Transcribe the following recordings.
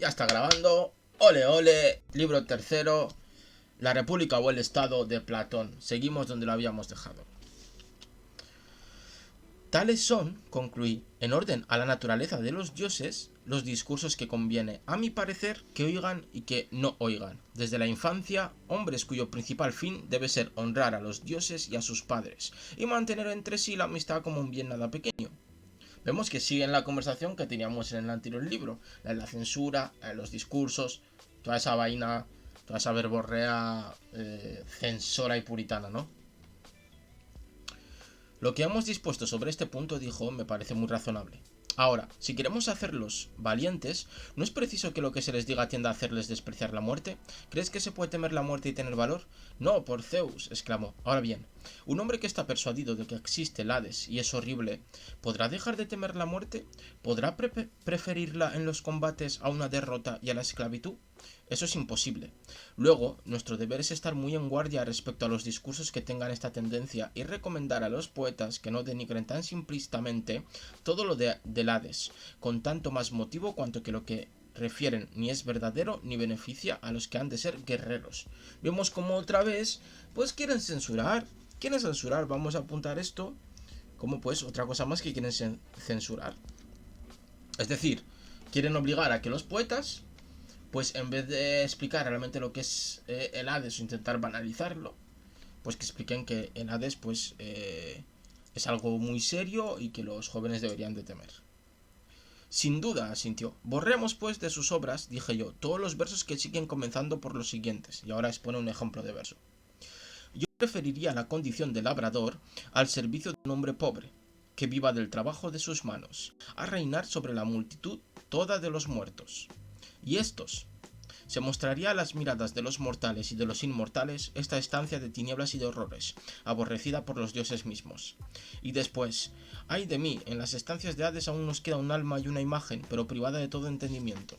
Ya está grabando. Ole, ole. Libro tercero. La República o el Estado de Platón. Seguimos donde lo habíamos dejado. Tales son, concluí, en orden a la naturaleza de los dioses, los discursos que conviene, a mi parecer, que oigan y que no oigan. Desde la infancia, hombres cuyo principal fin debe ser honrar a los dioses y a sus padres, y mantener entre sí la amistad como un bien nada pequeño. Vemos que sigue en la conversación que teníamos en el anterior libro, la de la censura, la de los discursos, toda esa vaina, toda esa verborrea censora y puritana, ¿no? Lo que hemos dispuesto sobre este punto, dijo, me parece muy razonable. Ahora, si queremos hacerlos valientes, ¿no es preciso que lo que se les diga tienda a hacerles despreciar la muerte? ¿Crees que se puede temer la muerte y tener valor? No, por Zeus, exclamó. Ahora bien, un hombre que está persuadido de que existe el Hades y es horrible, ¿podrá dejar de temer la muerte? ¿Podrá preferirla en los combates a una derrota y a la esclavitud? Eso es imposible. Luego, nuestro deber es estar muy en guardia respecto a los discursos que tengan esta tendencia y recomendar a los poetas que no denigren tan simplistamente todo lo del Hades, con tanto más motivo cuanto que lo que refieren ni es verdadero ni beneficia a los que han de ser guerreros. Vemos como otra vez, pues quieren censurar. Vamos a apuntar esto como pues otra cosa más que quieren censurar. Es decir, quieren obligar a que los poetas, pues en vez de explicar realmente lo que es el Hades o intentar banalizarlo, pues que expliquen que el Hades pues es algo muy serio y que los jóvenes deberían de temer. Sin duda, asintió. Borremos pues de sus obras, dije yo, todos los versos que siguen comenzando por los siguientes, y ahora expone un ejemplo de verso. Yo preferiría la condición de labrador al servicio de un hombre pobre, que viva del trabajo de sus manos, a reinar sobre la multitud toda de los muertos. Y estos, se mostraría a las miradas de los mortales y de los inmortales esta estancia de tinieblas y de horrores, aborrecida por los dioses mismos. Y después, ay de mí, en las estancias de Hades aún nos queda un alma y una imagen, pero privada de todo entendimiento.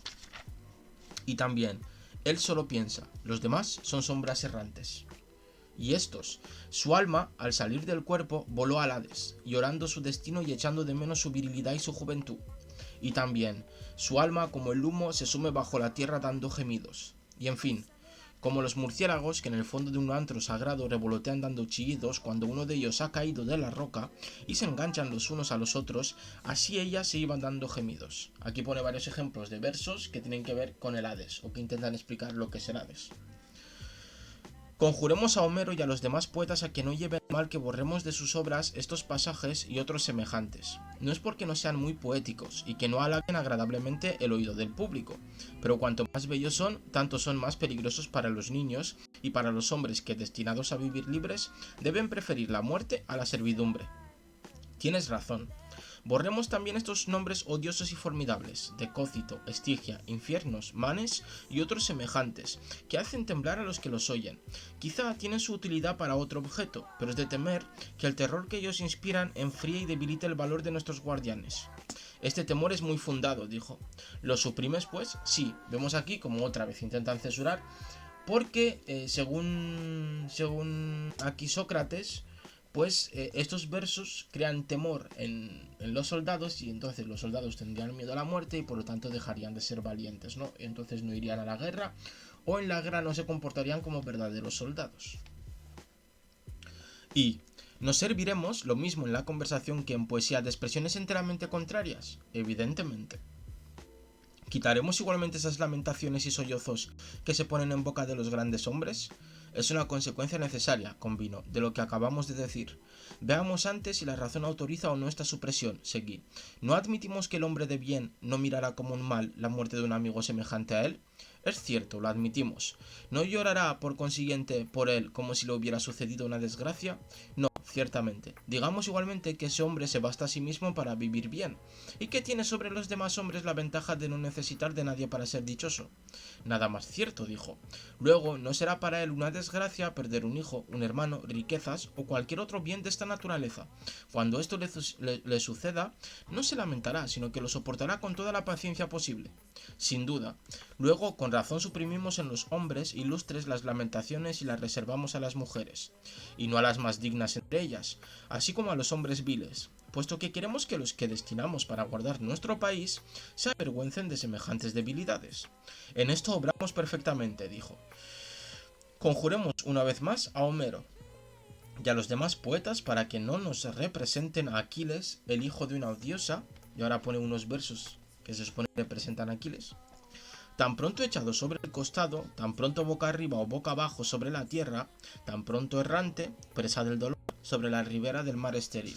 Y también, él solo piensa, los demás son sombras errantes. Y estos, su alma, al salir del cuerpo, voló al Hades, llorando su destino y echando de menos su virilidad y su juventud. Y también, su alma, como el humo, se sume bajo la tierra dando gemidos. Y en fin, como los murciélagos que en el fondo de un antro sagrado revolotean dando chillidos cuando uno de ellos ha caído de la roca y se enganchan los unos a los otros, así ellas se iban dando gemidos. Aquí pone varios ejemplos de versos que tienen que ver con el Hades, o que intentan explicar lo que es el Hades. Conjuremos a Homero y a los demás poetas a que no lleven mal que borremos de sus obras estos pasajes y otros semejantes. No es porque no sean muy poéticos y que no halaguen agradablemente el oído del público, pero cuanto más bellos son, tanto son más peligrosos para los niños y para los hombres que, destinados a vivir libres, deben preferir la muerte a la servidumbre. Tienes razón. Borremos también estos nombres odiosos y formidables, Decócito, Estigia, Infiernos, Manes y otros semejantes, que hacen temblar a los que los oyen. Quizá tienen su utilidad para otro objeto, pero es de temer que el terror que ellos inspiran enfríe y debilite el valor de nuestros guardianes. Este temor es muy fundado, dijo. ¿Lo suprimes, pues? Sí, vemos aquí como otra vez intentan censurar, porque según aquí Sócrates, pues estos versos crean temor en los soldados y entonces los soldados tendrían miedo a la muerte y por lo tanto dejarían de ser valientes, ¿no? Entonces no irían a la guerra o en la guerra no se comportarían como verdaderos soldados. Y ¿nos serviremos lo mismo en la conversación que en poesía de expresiones enteramente contrarias? Evidentemente. ¿Quitaremos igualmente esas lamentaciones y sollozos que se ponen en boca de los grandes hombres? Es una consecuencia necesaria, convino, de lo que acabamos de decir. Veamos antes si la razón autoriza o no esta supresión, seguí. ¿No admitimos que el hombre de bien no mirará como un mal la muerte de un amigo semejante a él? Es cierto, lo admitimos. ¿No llorará, por consiguiente, por él como si le hubiera sucedido una desgracia? No, ciertamente. Digamos igualmente que ese hombre se basta a sí mismo para vivir bien, y que tiene sobre los demás hombres la ventaja de no necesitar de nadie para ser dichoso. Nada más cierto, dijo. Luego, no será para él una desgracia perder un hijo, un hermano, riquezas o cualquier otro bien de esta naturaleza. Cuando esto le suceda, no se lamentará, sino que lo soportará con toda la paciencia posible. Sin duda. Luego, con razón suprimimos en los hombres ilustres las lamentaciones y las reservamos a las mujeres, y no a las más dignas entre entre ellas, así como a los hombres viles, puesto que queremos que los que destinamos para guardar nuestro país se avergüencen de semejantes debilidades. En esto obramos perfectamente, dijo. Conjuremos una vez más a Homero y a los demás poetas para que no nos representen a Aquiles, el hijo de una diosa, y ahora pone unos versos que se supone que representan a Aquiles, tan pronto echado sobre el costado, tan pronto boca arriba o boca abajo sobre la tierra, tan pronto errante, presa del dolor, sobre la ribera del mar estéril.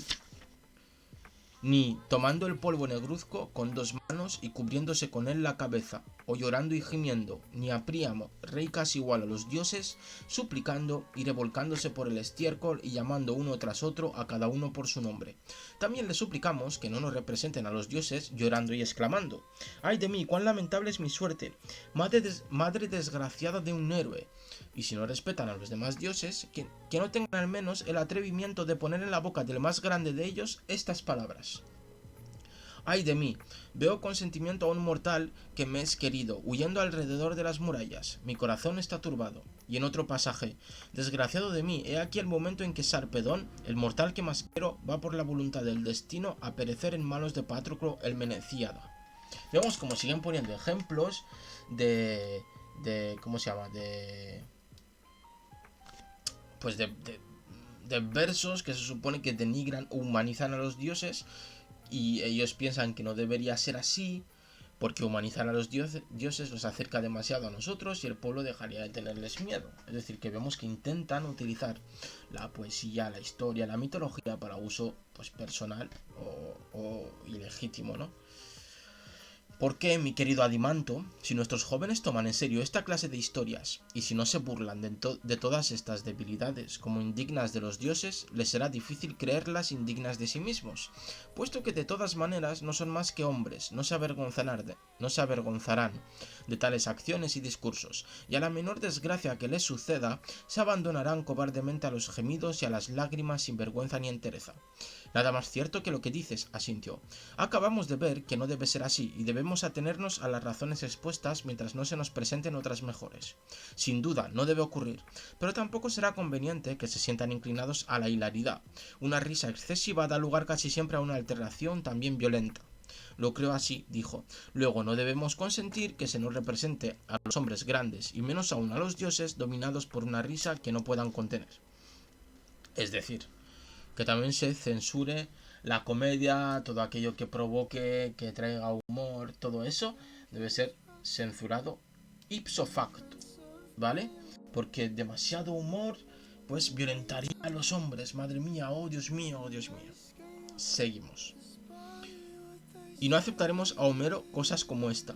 Ni tomando el polvo negruzco con dos manos y cubriéndose con él la cabeza, o llorando y gimiendo, ni a Príamo, rey casi igual a los dioses, suplicando y revolcándose por el estiércol y llamando uno tras otro a cada uno por su nombre. También le suplicamos que no nos representen a los dioses llorando y exclamando: ¡ay de mí, cuán lamentable es mi suerte! Madre desgraciada de un héroe. Y si no respetan a los demás dioses, que no tengan al menos el atrevimiento de poner en la boca del más grande de ellos estas palabras: ¡ay de mí! Veo con sentimiento a un mortal que me es querido, huyendo alrededor de las murallas. Mi corazón está turbado. Y en otro pasaje: desgraciado de mí, he aquí el momento en que Sarpedón, el mortal que más quiero, va por la voluntad del destino a perecer en manos de Patroclo el Meneciada. Vemos como siguen poniendo ejemplos de ¿cómo se llama? Pues de versos que se supone que denigran o humanizan a los dioses, y ellos piensan que no debería ser así porque humanizar a los dioses los acerca demasiado a nosotros y el pueblo dejaría de tenerles miedo. Es decir, que vemos que intentan utilizar la poesía, la historia, la mitología para uso pues personal o ilegítimo, ¿no? ¿Por qué, mi querido Adimanto, si nuestros jóvenes toman en serio esta clase de historias y si no se burlan de todas estas debilidades como indignas de los dioses, les será difícil creerlas indignas de sí mismos, puesto que de todas maneras no son más que hombres, no se avergonzarán de tales acciones y discursos, y a la menor desgracia que les suceda, se abandonarán cobardemente a los gemidos y a las lágrimas sin vergüenza ni entereza. Nada más cierto que lo que dices, asintió. Acabamos de ver que no debe ser así y debemos atenernos a las razones expuestas mientras no se nos presenten otras mejores. Sin duda, no debe ocurrir, pero tampoco será conveniente que se sientan inclinados a la hilaridad. Una risa excesiva da lugar casi siempre a una alteración también violenta. Lo creo así, dijo. Luego no debemos consentir que se nos represente a los hombres grandes y menos aún a los dioses dominados por una risa que no puedan contener. Es decir, que también se censure la comedia, todo aquello que provoque, que traiga humor, todo eso debe ser censurado ipso facto, ¿vale? Porque demasiado humor pues violentaría a los hombres, madre mía, oh Dios mío, oh Dios mío. Seguimos. Y no aceptaremos a Homero cosas como esta.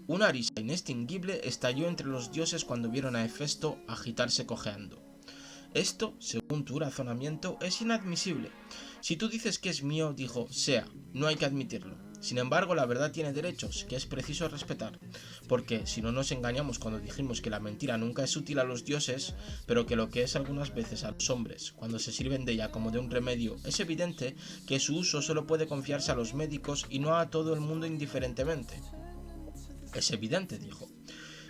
Una risa inextinguible estalló entre los dioses cuando vieron a Hefesto agitarse cojeando. Esto, según tu razonamiento, es inadmisible. Si tú dices que es mío, dijo, sea, no hay que admitirlo. Sin embargo, la verdad tiene derechos, que es preciso respetar. Porque, si no nos engañamos cuando dijimos que la mentira nunca es útil a los dioses, pero que lo que es algunas veces a los hombres, cuando se sirven de ella como de un remedio, es evidente que su uso solo puede confiarse a los médicos y no a todo el mundo indiferentemente. Es evidente, dijo.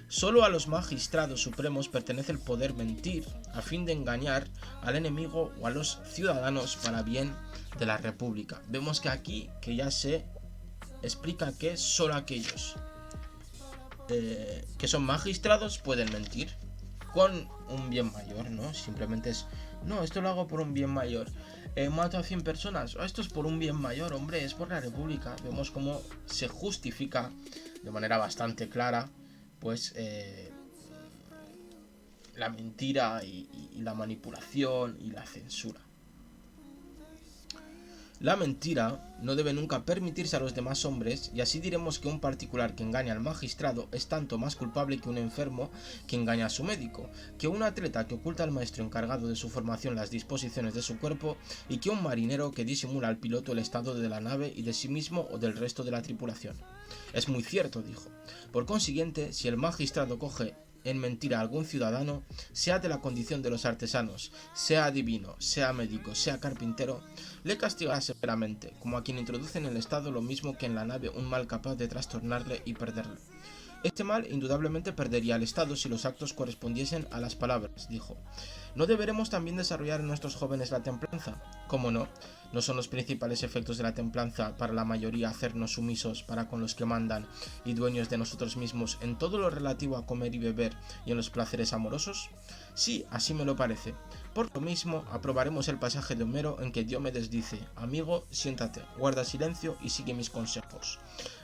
Solo a los magistrados supremos pertenece el poder mentir a fin de engañar al enemigo o a los ciudadanos para bien de la república. Vemos que aquí que ya se explica que solo aquellos que son magistrados pueden mentir con un bien mayor, ¿no? Simplemente es, no, esto lo hago por un bien mayor. Mato a 100 personas, esto es por un bien mayor, hombre, es por la república. Vemos cómo se justifica de manera bastante clara pues la mentira y la manipulación y la censura. La mentira no debe nunca permitirse a los demás hombres, y así diremos que un particular que engaña al magistrado es tanto más culpable que un enfermo que engaña a su médico, que un atleta que oculta al maestro encargado de su formación las disposiciones de su cuerpo, y que un marinero que disimula al piloto el estado de la nave y de sí mismo o del resto de la tripulación. Es muy cierto, dijo. Por consiguiente, si el magistrado coge en mentira a algún ciudadano, sea de la condición de los artesanos, sea adivino, sea médico, sea carpintero, le castigará severamente, como a quien introduce en el estado lo mismo que en la nave un mal capaz de trastornarle y perderle. Este mal indudablemente perdería el Estado si los actos correspondiesen a las palabras, dijo. ¿No deberemos también desarrollar en nuestros jóvenes la templanza? ¿Cómo no? ¿No son los principales efectos de la templanza para la mayoría hacernos sumisos para con los que mandan y dueños de nosotros mismos en todo lo relativo a comer y beber y en los placeres amorosos? Sí, así me lo parece. Por lo mismo, aprobaremos el pasaje de Homero en que Diomedes dice: amigo, siéntate, guarda silencio y sigue mis consejos.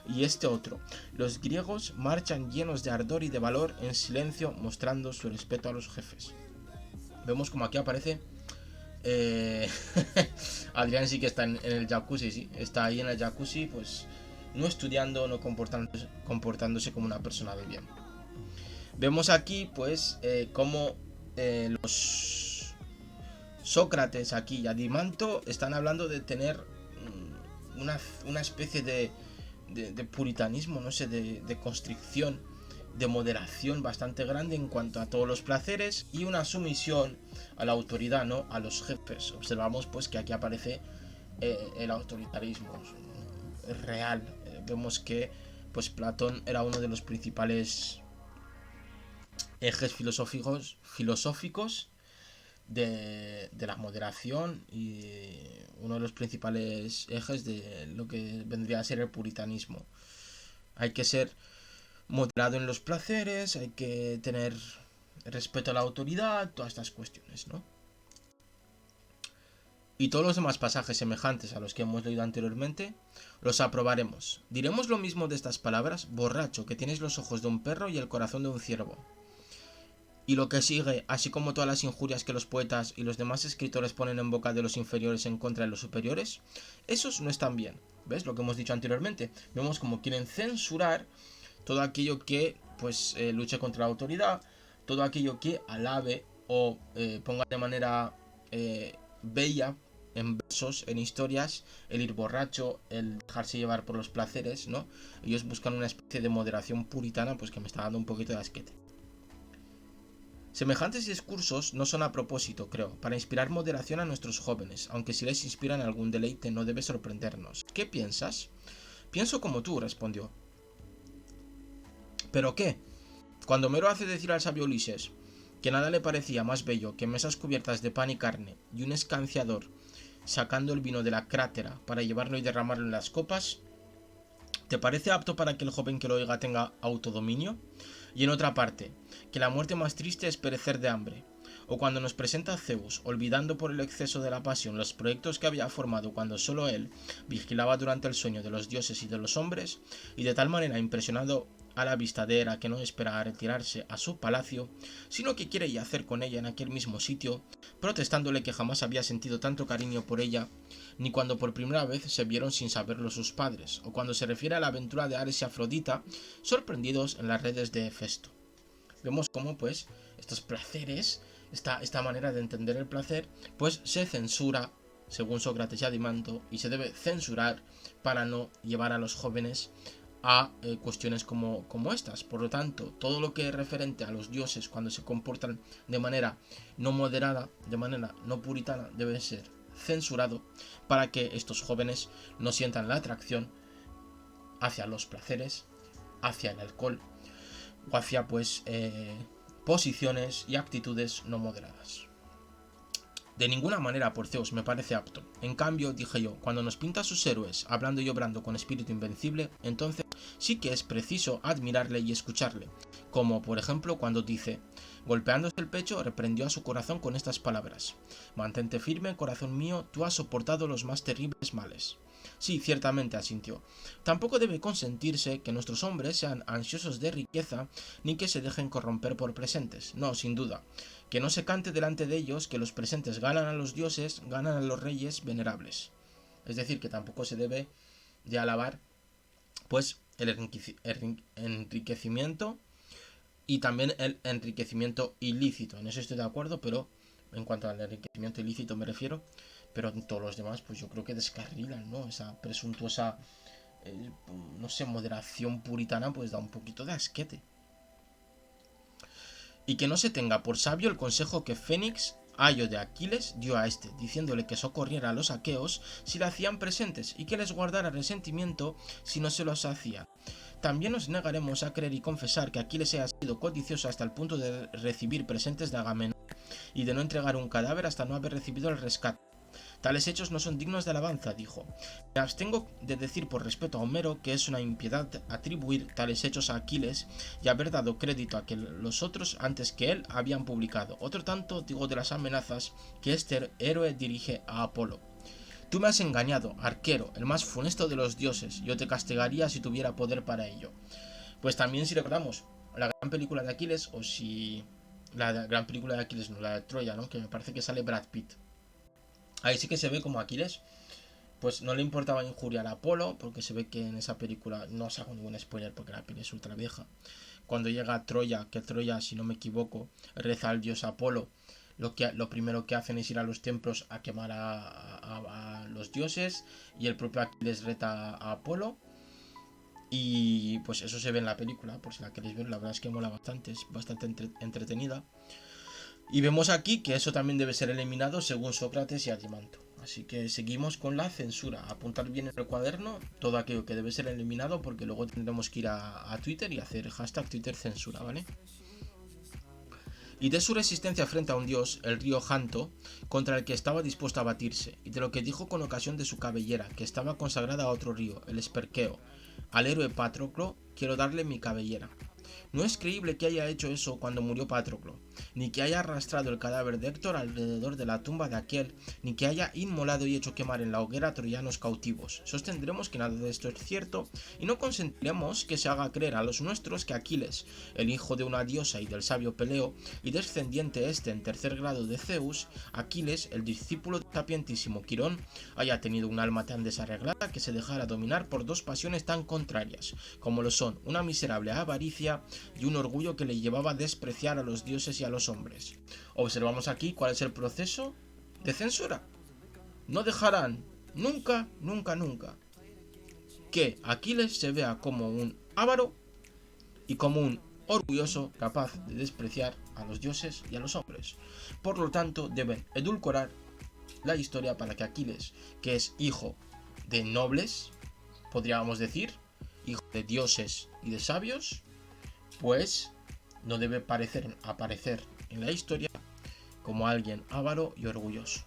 Y este otro: los griegos marchan llenos de ardor y de valor en silencio, mostrando su respeto a los jefes. Vemos como aquí aparece Adrián sí que está en el jacuzzi, sí, está ahí en el jacuzzi, pues no estudiando, no comportándose como una persona de bien. Vemos aquí, pues, cómo los Sócrates aquí y Adimanto están hablando de tener una especie de puritanismo, no sé, de constricción, de moderación bastante grande en cuanto a todos los placeres y una sumisión a la autoridad, ¿no? A los jefes. Observamos pues que aquí aparece el autoritarismo real. Vemos que pues Platón era uno de los principales ejes filosóficos de la moderación y uno de los principales ejes de lo que vendría a ser el puritanismo. Hay que ser moderado en los placeres, hay que tener respeto a la autoridad, todas estas cuestiones, ¿no? Y todos los demás pasajes semejantes a los que hemos leído anteriormente los aprobaremos. Diremos lo mismo de estas palabras: borracho, que tienes los ojos de un perro y el corazón de un ciervo. Y lo que sigue, así como todas las injurias que los poetas y los demás escritores ponen en boca de los inferiores en contra de los superiores, esos no están bien. ¿Ves lo que hemos dicho anteriormente? Vemos como quieren censurar todo aquello que pues luche contra la autoridad, todo aquello que alabe o ponga de manera bella en versos, en historias, el ir borracho, el dejarse llevar por los placeres, ¿no? Ellos buscan una especie de moderación puritana, pues que me está dando un poquito de asquete. Semejantes discursos no son a propósito, creo, para inspirar moderación a nuestros jóvenes, aunque si les inspiran algún deleite no debe sorprendernos. ¿Qué piensas? Pienso como tú, respondió. ¿Pero qué? Cuando Homero hace decir al sabio Ulises que nada le parecía más bello que mesas cubiertas de pan y carne y un escanciador sacando el vino de la crátera para llevarlo y derramarlo en las copas, ¿te parece apto para que el joven que lo oiga tenga autodominio? Y en otra parte, que la muerte más triste es perecer de hambre. O cuando nos presenta Zeus, olvidando por el exceso de la pasión los proyectos que había formado cuando solo él vigilaba durante el sueño de los dioses y de los hombres, y de tal manera impresionado a la vista de Hera que no espera a retirarse a su palacio, sino que quiere yacer con ella en aquel mismo sitio, protestándole que jamás había sentido tanto cariño por ella, ni cuando por primera vez se vieron sin saberlo sus padres, o cuando se refiere a la aventura de Ares y Afrodita, sorprendidos en las redes de Hefesto. Vemos cómo, pues, estos placeres, esta manera de entender el placer, pues se censura, según Sócrates y Adimanto, y se debe censurar para no llevar a los jóvenes a cuestiones como estas. Por lo tanto, todo lo que es referente a los dioses cuando se comportan de manera no moderada, de manera no puritana, debe ser censurado para que estos jóvenes no sientan la atracción hacia los placeres, hacia el alcohol o hacia pues posiciones y actitudes no moderadas. De ninguna manera por Zeus me parece apto. En cambio, dije yo, cuando nos pinta a sus héroes hablando y obrando con espíritu invencible, entonces sí que es preciso admirarle y escucharle, como por ejemplo cuando dice: golpeándose el pecho, reprendió a su corazón con estas palabras: mantente firme, corazón mío, tú has soportado los más terribles males. Sí, ciertamente, asintió. Tampoco debe consentirse que nuestros hombres sean ansiosos de riqueza, ni que se dejen corromper por presentes. No, sin duda. Que no se cante delante de ellos que los presentes ganan a los dioses, ganan a los reyes venerables. Es decir, que tampoco se debe de alabar pues el enriquecimiento y también el enriquecimiento ilícito. En eso estoy de acuerdo, pero en cuanto al enriquecimiento ilícito me refiero, pero en todos los demás pues yo creo que descarrilan, ¿no? Esa presuntuosa, no sé, moderación puritana pues da un poquito de asquete. Y que no se tenga por sabio el consejo que Fénix ayo de Aquiles dio a este, diciéndole que socorriera a los aqueos si le hacían presentes y que les guardara resentimiento si no se los hacía. También nos negaremos a creer y confesar que Aquiles haya sido codicioso hasta el punto de recibir presentes de Agamenón y de no entregar un cadáver hasta no haber recibido el rescate. Tales hechos no son dignos de alabanza, dijo. Me abstengo de decir por respeto a Homero que es una impiedad atribuir tales hechos a Aquiles y haber dado crédito a que los otros antes que él habían publicado. Otro tanto digo de las amenazas que este héroe dirige a Apolo. Tú me has engañado, arquero, el más funesto de los dioses, yo te castigaría si tuviera poder para ello. Pues también si recordamos la gran película de Aquiles, o si... La gran película de Aquiles, no, la de Troya, ¿no? Que me parece que sale Brad Pitt. Ahí sí que se ve como Aquiles, pues no le importaba injuriar a Apolo, porque se ve que en esa película, no os hago ningún spoiler porque la peli es ultra vieja, cuando llega a Troya, que Troya, si no me equivoco, reza al dios Apolo, lo primero que hacen es ir a los templos a quemar a los dioses, y el propio Aquiles reta a Apolo, y pues eso se ve en la película, por si la queréis ver, la verdad es que mola bastante, es bastante entretenida. Y vemos aquí que eso también debe ser eliminado según Sócrates y Adimanto. Así que seguimos con la censura. Apuntar bien en el cuaderno todo aquello que debe ser eliminado, porque luego tendremos que ir a Twitter y hacer hashtag Twitter censura, ¿vale? Y de su resistencia frente a un dios, el río Janto, contra el que estaba dispuesto a batirse, y de lo que dijo con ocasión de su cabellera, que estaba consagrada a otro río, el Esperqueo. Al héroe Patroclo quiero darle mi cabellera. No es creíble que haya hecho eso cuando murió Patroclo, ni que haya arrastrado el cadáver de Héctor alrededor de la tumba de aquel, ni que haya inmolado y hecho quemar en la hoguera a troyanos cautivos. Sostendremos que nada de esto es cierto, y no consentiremos que se haga creer a los nuestros que Aquiles, el hijo de una diosa y del sabio Peleo, y descendiente este en tercer grado de Zeus, Aquiles, el discípulo del sapientísimo Quirón, haya tenido un alma tan desarreglada que se dejara dominar por dos pasiones tan contrarias, como lo son una miserable avaricia y un orgullo que le llevaba a despreciar a los dioses y a los hombres. Observamos aquí cuál es el proceso de censura. No dejarán nunca, nunca, nunca que Aquiles se vea como un avaro y como un orgulloso capaz de despreciar a los dioses y a los hombres. Por lo tanto, deben edulcorar la historia para que Aquiles, que es hijo de nobles, podríamos decir, hijo de dioses y de sabios, pues no debe aparecer en la historia como alguien avaro y orgulloso.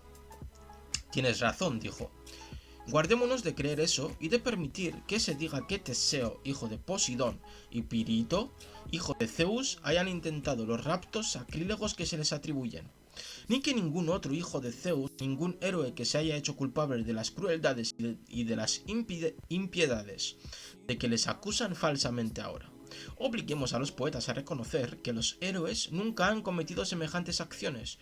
Tienes razón, dijo. Guardémonos de creer eso y de permitir que se diga que Teseo, hijo de Posidón, y Pirito, hijo de Zeus, hayan intentado los raptos sacrílegos que se les atribuyen. Ni que ningún otro hijo de Zeus, ningún héroe que se haya hecho culpable de las crueldades y de las impiedades de que les acusan falsamente ahora. Obliguemos a los poetas a reconocer que los héroes nunca han cometido semejantes acciones,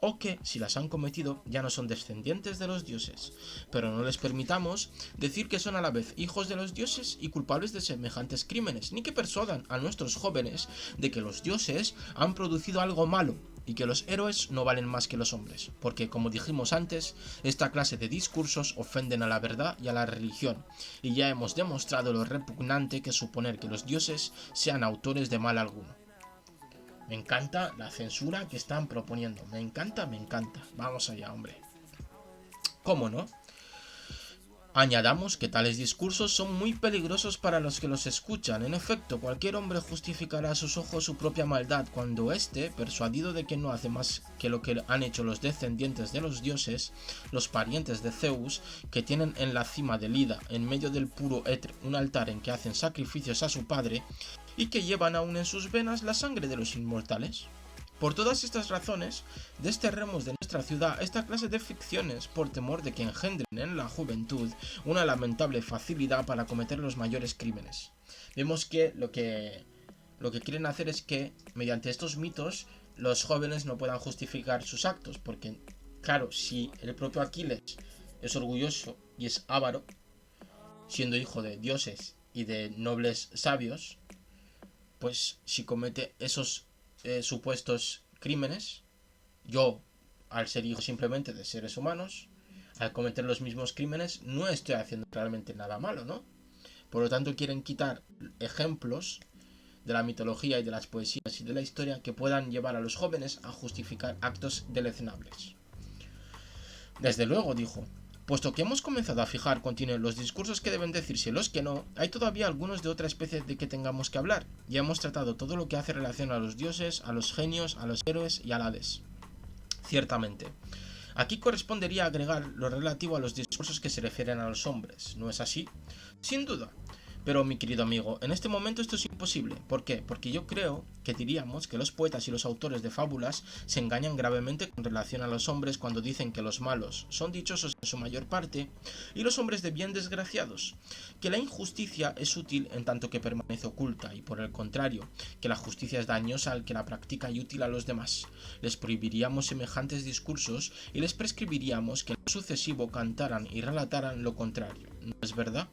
o que, si las han cometido, ya no son descendientes de los dioses, pero no les permitamos decir que son a la vez hijos de los dioses y culpables de semejantes crímenes, ni que persuadan a nuestros jóvenes de que los dioses han producido algo malo y que los héroes no valen más que los hombres, porque, como dijimos antes, esta clase de discursos ofenden a la verdad y a la religión, y ya hemos demostrado lo repugnante que es suponer que los dioses sean autores de mal alguno. Me encanta la censura que están proponiendo, me encanta, me encanta. Vamos allá, hombre. ¿Cómo no? Añadamos que tales discursos son muy peligrosos para los que los escuchan. En efecto, cualquier hombre justificará a sus ojos su propia maldad cuando éste, persuadido de que no hace más que lo que han hecho los descendientes de los dioses, los parientes de Zeus, que tienen en la cima del Ida, en medio del puro éter, un altar en que hacen sacrificios a su padre, y que llevan aún en sus venas la sangre de los inmortales. Por todas estas razones, desterremos de nuestra ciudad esta clase de ficciones por temor de que engendren en la juventud una lamentable facilidad para cometer los mayores crímenes. Vemos que lo que quieren hacer es que, mediante estos mitos, los jóvenes no puedan justificar sus actos, porque, claro, si el propio Aquiles es orgulloso y es avaro, siendo hijo de dioses y de nobles sabios, pues si comete esos supuestos crímenes, yo, al ser hijo simplemente de seres humanos, al cometer los mismos crímenes, no estoy haciendo realmente nada malo, ¿no? Por lo tanto, quieren quitar ejemplos de la mitología y de las poesías y de la historia que puedan llevar a los jóvenes a justificar actos deleznables. Desde luego, dijo. Puesto que hemos comenzado a fijar, continuo, los discursos que deben decirse y los que no, hay todavía algunos de otra especie de que tengamos que hablar. Ya hemos tratado todo lo que hace relación a los dioses, a los genios, a los héroes y al Hades. Ciertamente. Aquí correspondería agregar lo relativo a los discursos que se refieren a los hombres, ¿no es así? Sin duda. Pero, mi querido amigo, en este momento esto es imposible. ¿Por qué? Porque yo creo que diríamos que los poetas y los autores de fábulas se engañan gravemente con relación a los hombres cuando dicen que los malos son dichosos en su mayor parte y los hombres de bien desgraciados, que la injusticia es útil en tanto que permanece oculta y, por el contrario, que la justicia es dañosa al que la practica y útil a los demás. Les prohibiríamos semejantes discursos y les prescribiríamos que en lo sucesivo cantaran y relataran lo contrario. ¿No es verdad?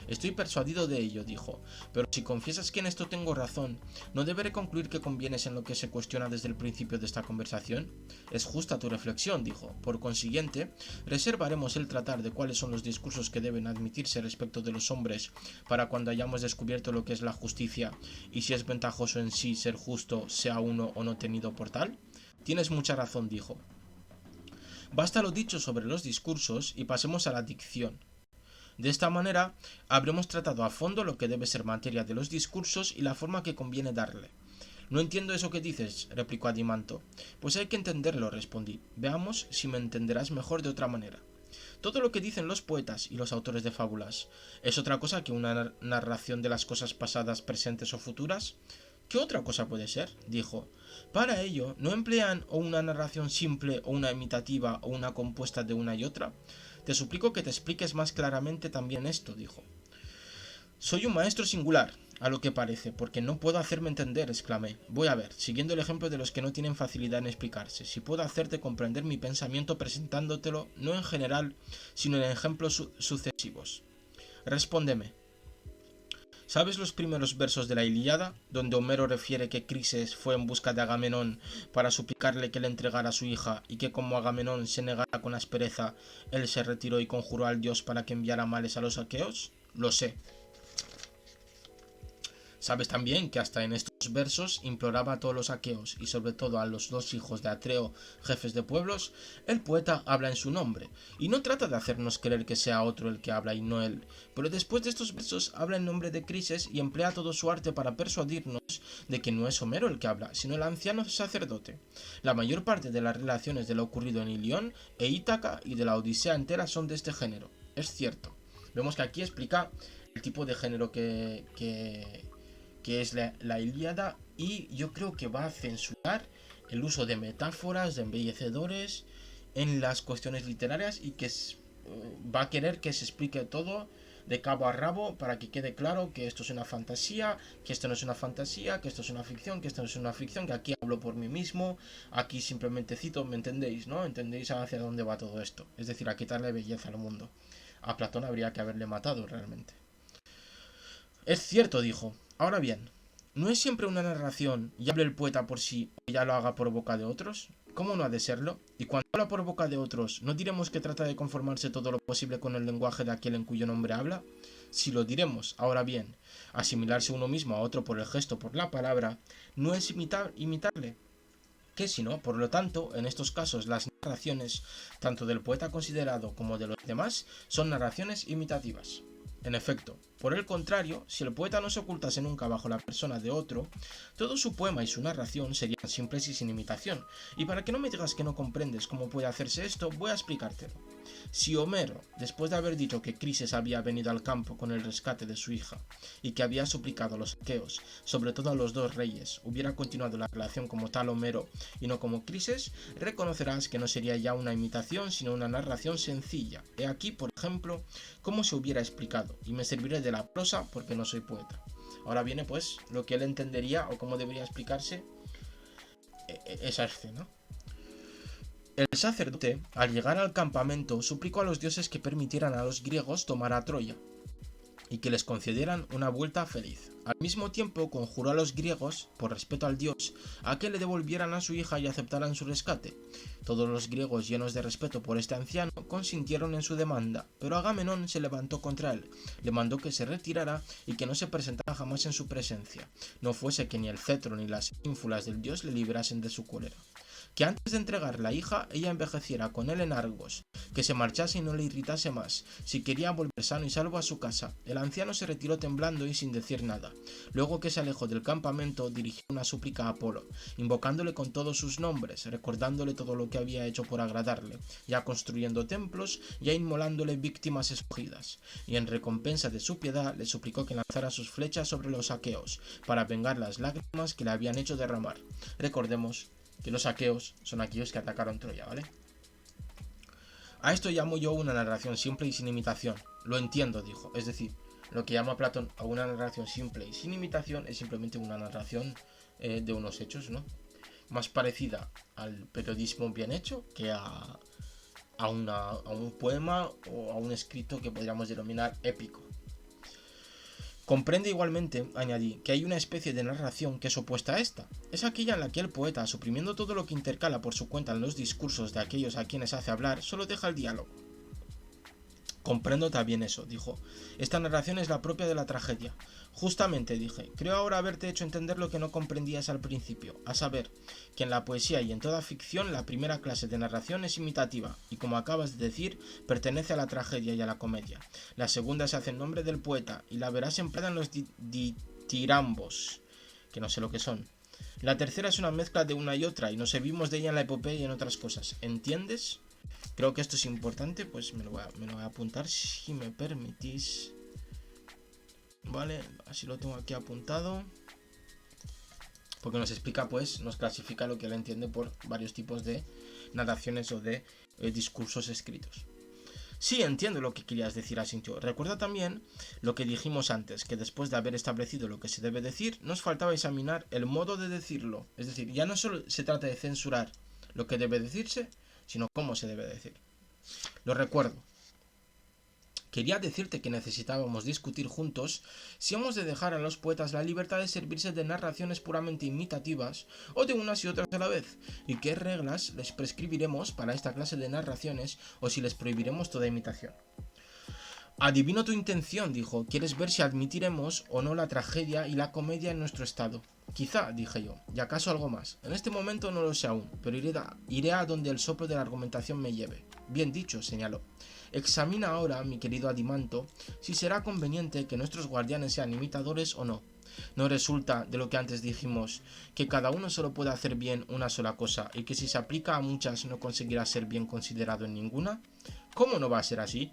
Estoy persuadido de ello, dijo, pero si confiesas que en esto tengo razón, ¿no deberé concluir que convienes en lo que se cuestiona desde el principio de esta conversación? Es justa tu reflexión, dijo. Por consiguiente, reservaremos el tratar de cuáles son los discursos que deben admitirse respecto de los hombres para cuando hayamos descubierto lo que es la justicia y si es ventajoso en sí ser justo, sea uno o no tenido por tal. Tienes mucha razón, dijo. Basta lo dicho sobre los discursos y pasemos a la dicción. De esta manera, habremos tratado a fondo lo que debe ser materia de los discursos y la forma que conviene darle. No entiendo eso que dices, replicó Adimanto. Pues hay que entenderlo, respondí. Veamos si me entenderás mejor de otra manera. Todo lo que dicen los poetas y los autores de fábulas es otra cosa que una narración de las cosas pasadas, presentes o futuras. ¿Qué otra cosa puede ser? Dijo. Para ello, ¿no emplean o una narración simple o una imitativa o una compuesta de una y otra? Te suplico que te expliques más claramente también esto, dijo. Soy un maestro singular, a lo que parece, porque no puedo hacerme entender, exclamé. Voy a ver, siguiendo el ejemplo de los que no tienen facilidad en explicarse, si puedo hacerte comprender mi pensamiento presentándotelo no en general, sino en ejemplos sucesivos. Respóndeme. ¿Sabes los primeros versos de la Ilíada, donde Homero refiere que Crises fue en busca de Agamenón para suplicarle que le entregara a su hija y que como Agamenón se negara con aspereza, él se retiró y conjuró al dios para que enviara males a los aqueos? Lo sé. Sabes también que hasta en estos versos imploraba a todos los aqueos y sobre todo a los dos hijos de Atreo, jefes de pueblos. El poeta habla en su nombre y no trata de hacernos creer que sea otro el que habla y no él, pero después de estos versos habla en nombre de Crises y emplea todo su arte para persuadirnos de que no es Homero el que habla, sino el anciano sacerdote. La mayor parte de las relaciones de lo ocurrido en Ilión e Ítaca y de la Odisea entera son de este género. Es cierto. Vemos que aquí explica el tipo de género que es la Ilíada, y yo creo que va a censurar el uso de metáforas, de embellecedores en las cuestiones literarias y que va a querer que se explique todo de cabo a rabo para que quede claro que esto es una fantasía, que esto no es una fantasía, que esto es una ficción, que esto no es una ficción, que aquí hablo por mí mismo, aquí simplemente cito, ¿me entendéis, no? ¿Entendéis hacia dónde va todo esto? Es decir, a quitarle belleza al mundo. A Platón habría que haberle matado realmente. Es cierto, dijo. Ahora bien, ¿no es siempre una narración y hable el poeta por sí o ya lo haga por boca de otros? ¿Cómo no ha de serlo? Y cuando habla por boca de otros, ¿no diremos que trata de conformarse todo lo posible con el lenguaje de aquel en cuyo nombre habla? Sí lo diremos. Ahora bien, asimilarse uno mismo a otro por el gesto, por la palabra, no es imitarle. ¿Qué si no? Por lo tanto, en estos casos las narraciones, tanto del poeta considerado como de los demás, son narraciones imitativas. En efecto, por el contrario, si el poeta no se ocultase nunca bajo la persona de otro, todo su poema y su narración serían simples y sin imitación. Y para que no me digas que no comprendes cómo puede hacerse esto, voy a explicártelo. Si Homero, después de haber dicho que Crises había venido al campo con el rescate de su hija y que había suplicado a los aqueos, sobre todo a los dos reyes, hubiera continuado la relación como tal Homero y no como Crises, reconocerás que no sería ya una imitación sino una narración sencilla. He aquí, por ejemplo, cómo se hubiera explicado, y me serviré de la prosa porque no soy poeta. Ahora viene pues lo que él entendería o cómo debería explicarse esa escena. El sacerdote, al llegar al campamento, suplicó a los dioses que permitieran a los griegos tomar a Troya. y que les concedieran una vuelta feliz. Al mismo tiempo conjuró a los griegos, por respeto al dios, a que le devolvieran a su hija y aceptaran su rescate. Todos los griegos, llenos de respeto por este anciano, consintieron en su demanda, pero Agamenón se levantó contra él, le mandó que se retirara y que no se presentara jamás en su presencia, no fuese que ni el cetro ni las ínfulas del dios le librasen de su cólera. Que antes de entregar la hija, ella envejeciera con él en Argos, que se marchase y no le irritase más, si quería volver sano y salvo a su casa. El anciano se retiró temblando y sin decir nada. Luego que se alejó del campamento, dirigió una súplica a Apolo, invocándole con todos sus nombres, recordándole todo lo que había hecho por agradarle, ya construyendo templos, ya inmolándole víctimas escogidas, y en recompensa de su piedad le suplicó que lanzara sus flechas sobre los aqueos, para vengar las lágrimas que le habían hecho derramar. Recordemos que los aqueos son aquellos que atacaron Troya, ¿vale? A esto llamo yo una narración simple y sin imitación. Lo entiendo, dijo. Es decir, lo que llama Platón a una narración simple y sin imitación es simplemente una narración de unos hechos, ¿no? Más parecida al periodismo bien hecho que a un poema o a un escrito que podríamos denominar épico. Comprende igualmente, añadí, que hay una especie de narración que es opuesta a esta. Es aquella en la que el poeta, suprimiendo todo lo que intercala por su cuenta en los discursos de aquellos a quienes hace hablar, solo deja el diálogo. Comprendo también eso, dijo. Esta narración es la propia de la tragedia. Justamente, dije, creo ahora haberte hecho entender lo que no comprendías al principio, a saber, que en la poesía y en toda ficción la primera clase de narración es imitativa, y como acabas de decir, pertenece a la tragedia y a la comedia. La segunda se hace en nombre del poeta, y la verás empleada en los ditirambos, que no sé lo que son. La tercera es una mezcla de una y otra, y nos servimos de ella en la epopeya y en otras cosas. ¿Entiendes? Creo que esto es importante, pues me lo voy a apuntar si me permitís. Vale, así lo tengo aquí apuntado. Porque nos explica, pues, nos clasifica lo que él entiende por varios tipos de narraciones o de discursos escritos. Sí, entiendo lo que querías decir, asintió. Recuerda también lo que dijimos antes, que después de haber establecido lo que se debe decir, nos faltaba examinar el modo de decirlo. Es decir, ya no solo se trata de censurar lo que debe decirse, sino cómo se debe decir. Lo recuerdo. Quería decirte que necesitábamos discutir juntos si hemos de dejar a los poetas la libertad de servirse de narraciones puramente imitativas o de unas y otras a la vez, y qué reglas les prescribiremos para esta clase de narraciones o si les prohibiremos toda imitación. Adivino tu intención, dijo. ¿Quieres ver si admitiremos o no la tragedia y la comedia en nuestro estado? Quizá, dije yo, y acaso algo más. En este momento no lo sé aún, pero iré a donde el soplo de la argumentación me lleve. Bien dicho, señaló. Examina ahora, mi querido Adimanto, si será conveniente que nuestros guardianes sean imitadores o no. ¿No resulta, de lo que antes dijimos, que cada uno solo puede hacer bien una sola cosa y que si se aplica a muchas no conseguirá ser bien considerado en ninguna? ¿Cómo no va a ser así?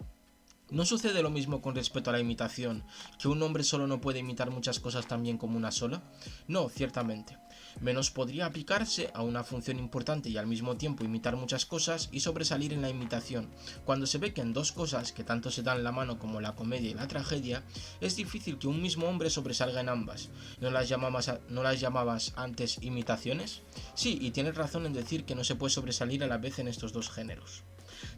¿No sucede lo mismo con respecto a la imitación, que un hombre solo no puede imitar muchas cosas tan bien como una sola? No, ciertamente. Menos podría aplicarse a una función importante y al mismo tiempo imitar muchas cosas y sobresalir en la imitación, cuando se ve que en dos cosas que tanto se dan la mano como la comedia y la tragedia, es difícil que un mismo hombre sobresalga en ambas. ¿No las llamabas antes imitaciones? Sí, y tienes razón en decir que no se puede sobresalir a la vez en estos dos géneros.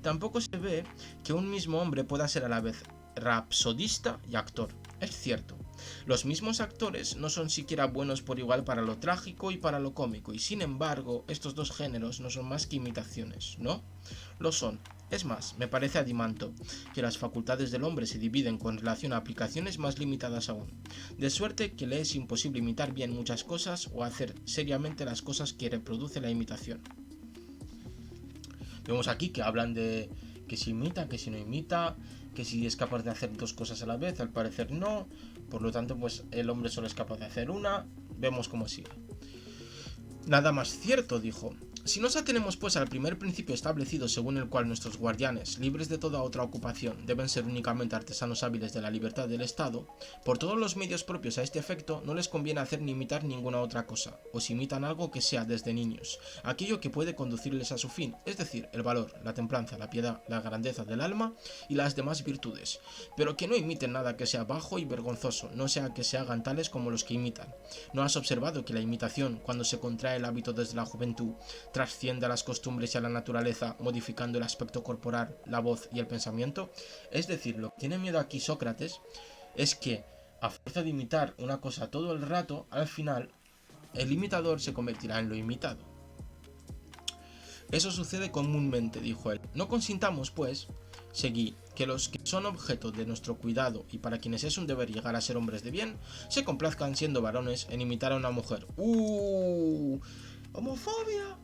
Tampoco se ve que un mismo hombre pueda ser a la vez rapsodista y actor. Es cierto, los mismos actores no son siquiera buenos por igual para lo trágico y para lo cómico, y sin embargo, estos dos géneros no son más que imitaciones, ¿no? Lo son. Es más, me parece, Adimanto, que las facultades del hombre se dividen con relación a aplicaciones más limitadas aún, de suerte que le es imposible imitar bien muchas cosas o hacer seriamente las cosas que reproduce la imitación. Vemos aquí que hablan de que si imita, que si no imita, que si es capaz de hacer dos cosas a la vez, al parecer no, por lo tanto pues el hombre solo es capaz de hacer una, vemos cómo sigue. Nada más cierto, dijo. Si nos atenemos pues al primer principio establecido según el cual nuestros guardianes, libres de toda otra ocupación, deben ser únicamente artesanos hábiles de la libertad del Estado, por todos los medios propios a este efecto no les conviene hacer ni imitar ninguna otra cosa, o si imitan algo que sea desde niños, aquello que puede conducirles a su fin, es decir, el valor, la templanza, la piedad, la grandeza del alma y las demás virtudes, pero que no imiten nada que sea bajo y vergonzoso, no sea que se hagan tales como los que imitan. ¿No has observado que la imitación, cuando se contrae el hábito desde la juventud, trasciende a las costumbres y a la naturaleza, modificando el aspecto corporal, la voz y el pensamiento? Es decir, lo que tiene miedo aquí Sócrates es que a fuerza de imitar una cosa todo el rato, al final el imitador se convertirá en lo imitado. Eso sucede comúnmente, dijo él. No consintamos, pues, seguí, que los que son objeto de nuestro cuidado y para quienes es un deber llegar a ser hombres de bien, se complazcan siendo varones en imitar a una mujer. ¡Homofobia!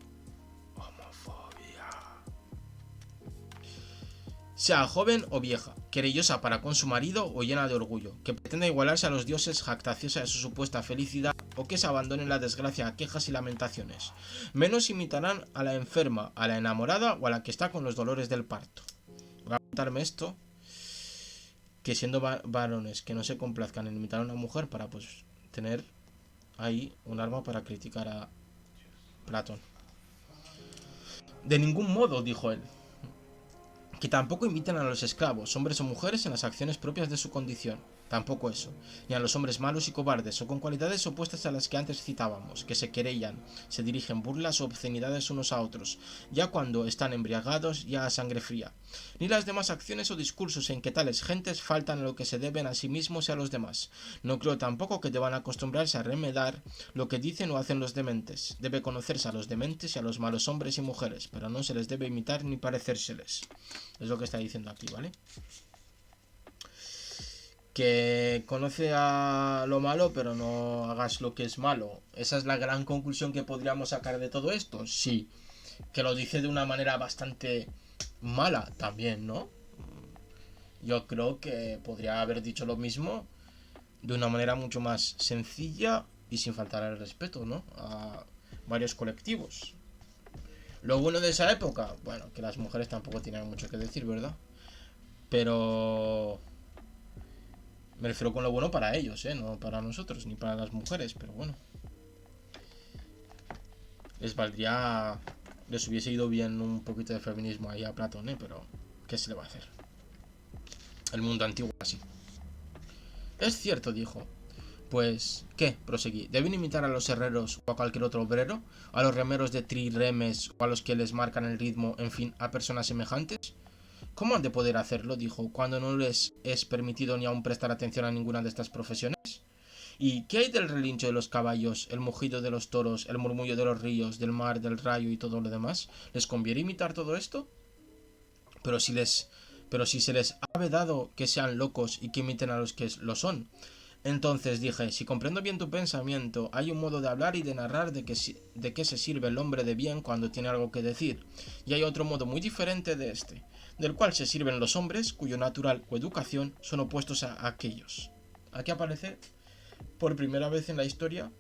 ¡Homofobia! Sea joven o vieja, querellosa para con su marido o llena de orgullo, que pretenda igualarse a los dioses jactanciosa de su supuesta felicidad o que se abandone en la desgracia a quejas y lamentaciones. Menos imitarán a la enferma, a la enamorada o a la que está con los dolores del parto. Voy a contarme esto, que siendo varones que no se complazcan en imitar a una mujer para pues tener ahí un arma para criticar a Platón. De ningún modo, dijo él, que tampoco imiten a los esclavos, hombres o mujeres, en las acciones propias de su condición. Tampoco eso, ni a los hombres malos y cobardes, o con cualidades opuestas a las que antes citábamos, que se querellan, se dirigen burlas o obscenidades unos a otros, ya cuando están embriagados, ya a sangre fría, ni las demás acciones o discursos en que tales gentes faltan a lo que se deben a sí mismos y a los demás. No creo tampoco que deban acostumbrarse a remedar lo que dicen o hacen los dementes. Debe conocerse a los dementes y a los malos hombres y mujeres, pero no se les debe imitar ni parecérseles. Es lo que está diciendo aquí, ¿vale? Que conoce a lo malo, pero no hagas lo que es malo. Esa es la gran conclusión que podríamos sacar de todo esto. Sí, que lo dice de una manera bastante mala también, ¿no? Yo creo que podría haber dicho lo mismo de una manera mucho más sencilla y sin faltar al respeto, ¿no? A varios colectivos. Lo bueno de esa época, bueno, que las mujeres tampoco tienen mucho que decir, ¿verdad? Pero me refiero con lo bueno para ellos, no para nosotros, ni para las mujeres, pero bueno. Les hubiese ido bien un poquito de feminismo ahí a Platón, pero ¿qué se le va a hacer? El mundo antiguo así. Es cierto, dijo. Pues, ¿qué? Proseguí. ¿Deben imitar a los herreros o a cualquier otro obrero? ¿A los remeros de triremes o a los que les marcan el ritmo, en fin, a personas semejantes? ¿Cómo han de poder hacerlo? Dijo, cuando no les es permitido ni aun prestar atención a ninguna de estas profesiones. ¿Y qué hay del relincho de los caballos, el mugido de los toros, el murmullo de los ríos, del mar, del rayo y todo lo demás? ¿Les conviene imitar todo esto? Pero si se les ha vedado que sean locos y que imiten a los que lo son. Entonces dije, si comprendo bien tu pensamiento, hay un modo de hablar y de narrar de qué se sirve el hombre de bien cuando tiene algo que decir, y hay otro modo muy diferente de este, del cual se sirven los hombres cuyo natural o educación son opuestos a aquellos. Aquí aparece por primera vez en la historia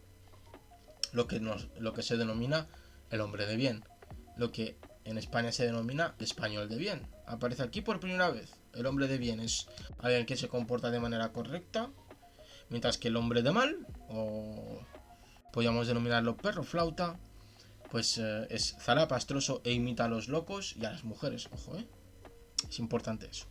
lo que se denomina el hombre de bien, lo que en España se denomina español de bien. Aparece aquí por primera vez. El hombre de bien es alguien que se comporta de manera correcta, mientras que el hombre de mal, o podríamos denominarlo perro flauta, pues es zarapastroso e imita a los locos y a las mujeres. Ojo, es importante eso.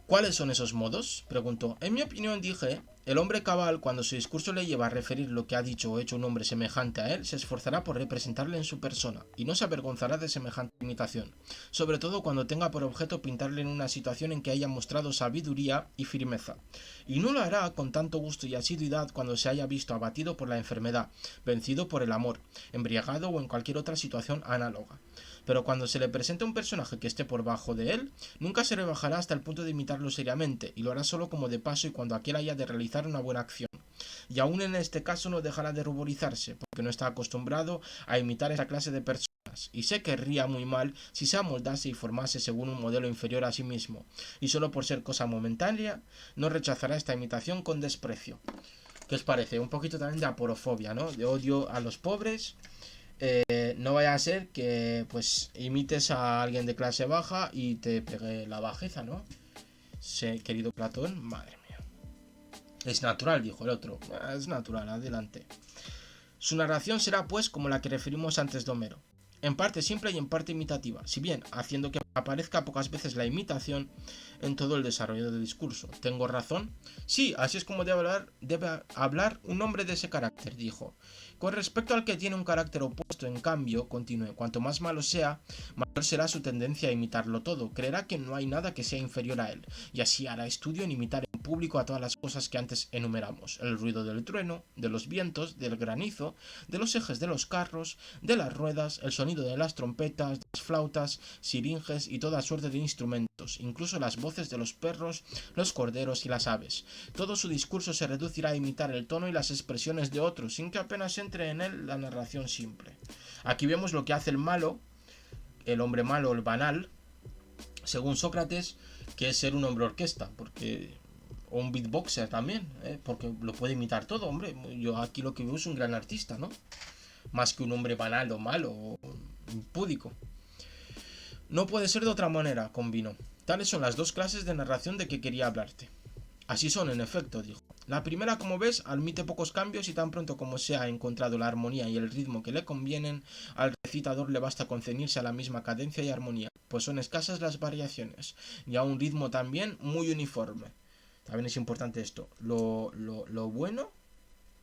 ¿Cuáles son esos modos? Preguntó. En mi opinión, dije, el hombre cabal, cuando su discurso le lleva a referir lo que ha dicho o hecho un hombre semejante a él, se esforzará por representarle en su persona, y no se avergonzará de semejante imitación, sobre todo cuando tenga por objeto pintarle en una situación en que haya mostrado sabiduría y firmeza, y no lo hará con tanto gusto y asiduidad cuando se haya visto abatido por la enfermedad, vencido por el amor, embriagado o en cualquier otra situación análoga. Pero cuando se le presente un personaje que esté por bajo de él, nunca se rebajará hasta el punto de imitarlo seriamente, y lo hará solo como de paso y cuando aquel haya de realizar una buena acción. Y aún en este caso no dejará de ruborizarse, porque no está acostumbrado a imitar esa clase de personas, y se querría muy mal si se amoldase y formase según un modelo inferior a sí mismo, y solo por ser cosa momentánea, no rechazará esta imitación con desprecio. ¿Qué os parece? Un poquito también de aporofobia, ¿no? De odio a los pobres. No vaya a ser que pues imites a alguien de clase baja y te pegue la bajeza, ¿no? Querido Platón, madre mía. Es natural, dijo el otro. Es natural, adelante. Su narración será pues como la que referimos antes de Homero, en parte simple y en parte imitativa, si bien haciendo que aparezca pocas veces la imitación en todo el desarrollo del discurso. ¿Tengo razón? Sí, así es como debe hablar un hombre de ese carácter, dijo. Con respecto al que tiene un carácter opuesto, en cambio, continúe, cuanto más malo sea, mayor será su tendencia a imitarlo todo. Creerá que no hay nada que sea inferior a él, y así hará estudio en imitar en público a todas las cosas que antes enumeramos: el ruido del trueno, de los vientos, del granizo, de los ejes de los carros, de las ruedas, el sonido de las trompetas, de las flautas, siringes y toda suerte de instrumentos, incluso las voces de los perros, los corderos y las aves. Todo su discurso se reducirá a imitar el tono y las expresiones de otros, sin que apenas entre en él la narración simple. Aquí vemos lo que hace el malo, el hombre malo, el banal, según Sócrates, que es ser un hombre orquesta, o un beatboxer también, porque lo puede imitar todo, hombre. Yo aquí lo que veo es un gran artista, ¿no? Más que un hombre banal o malo o impúdico. No puede ser de otra manera, convino. Tales son las dos clases de narración de que quería hablarte. Así son, en efecto, dijo. La primera, como ves, admite pocos cambios y tan pronto como se ha encontrado la armonía y el ritmo que le convienen, al recitador le basta con ceñirse a la misma cadencia y armonía, pues son escasas las variaciones, y a un ritmo también muy uniforme. También es importante esto. Lo bueno,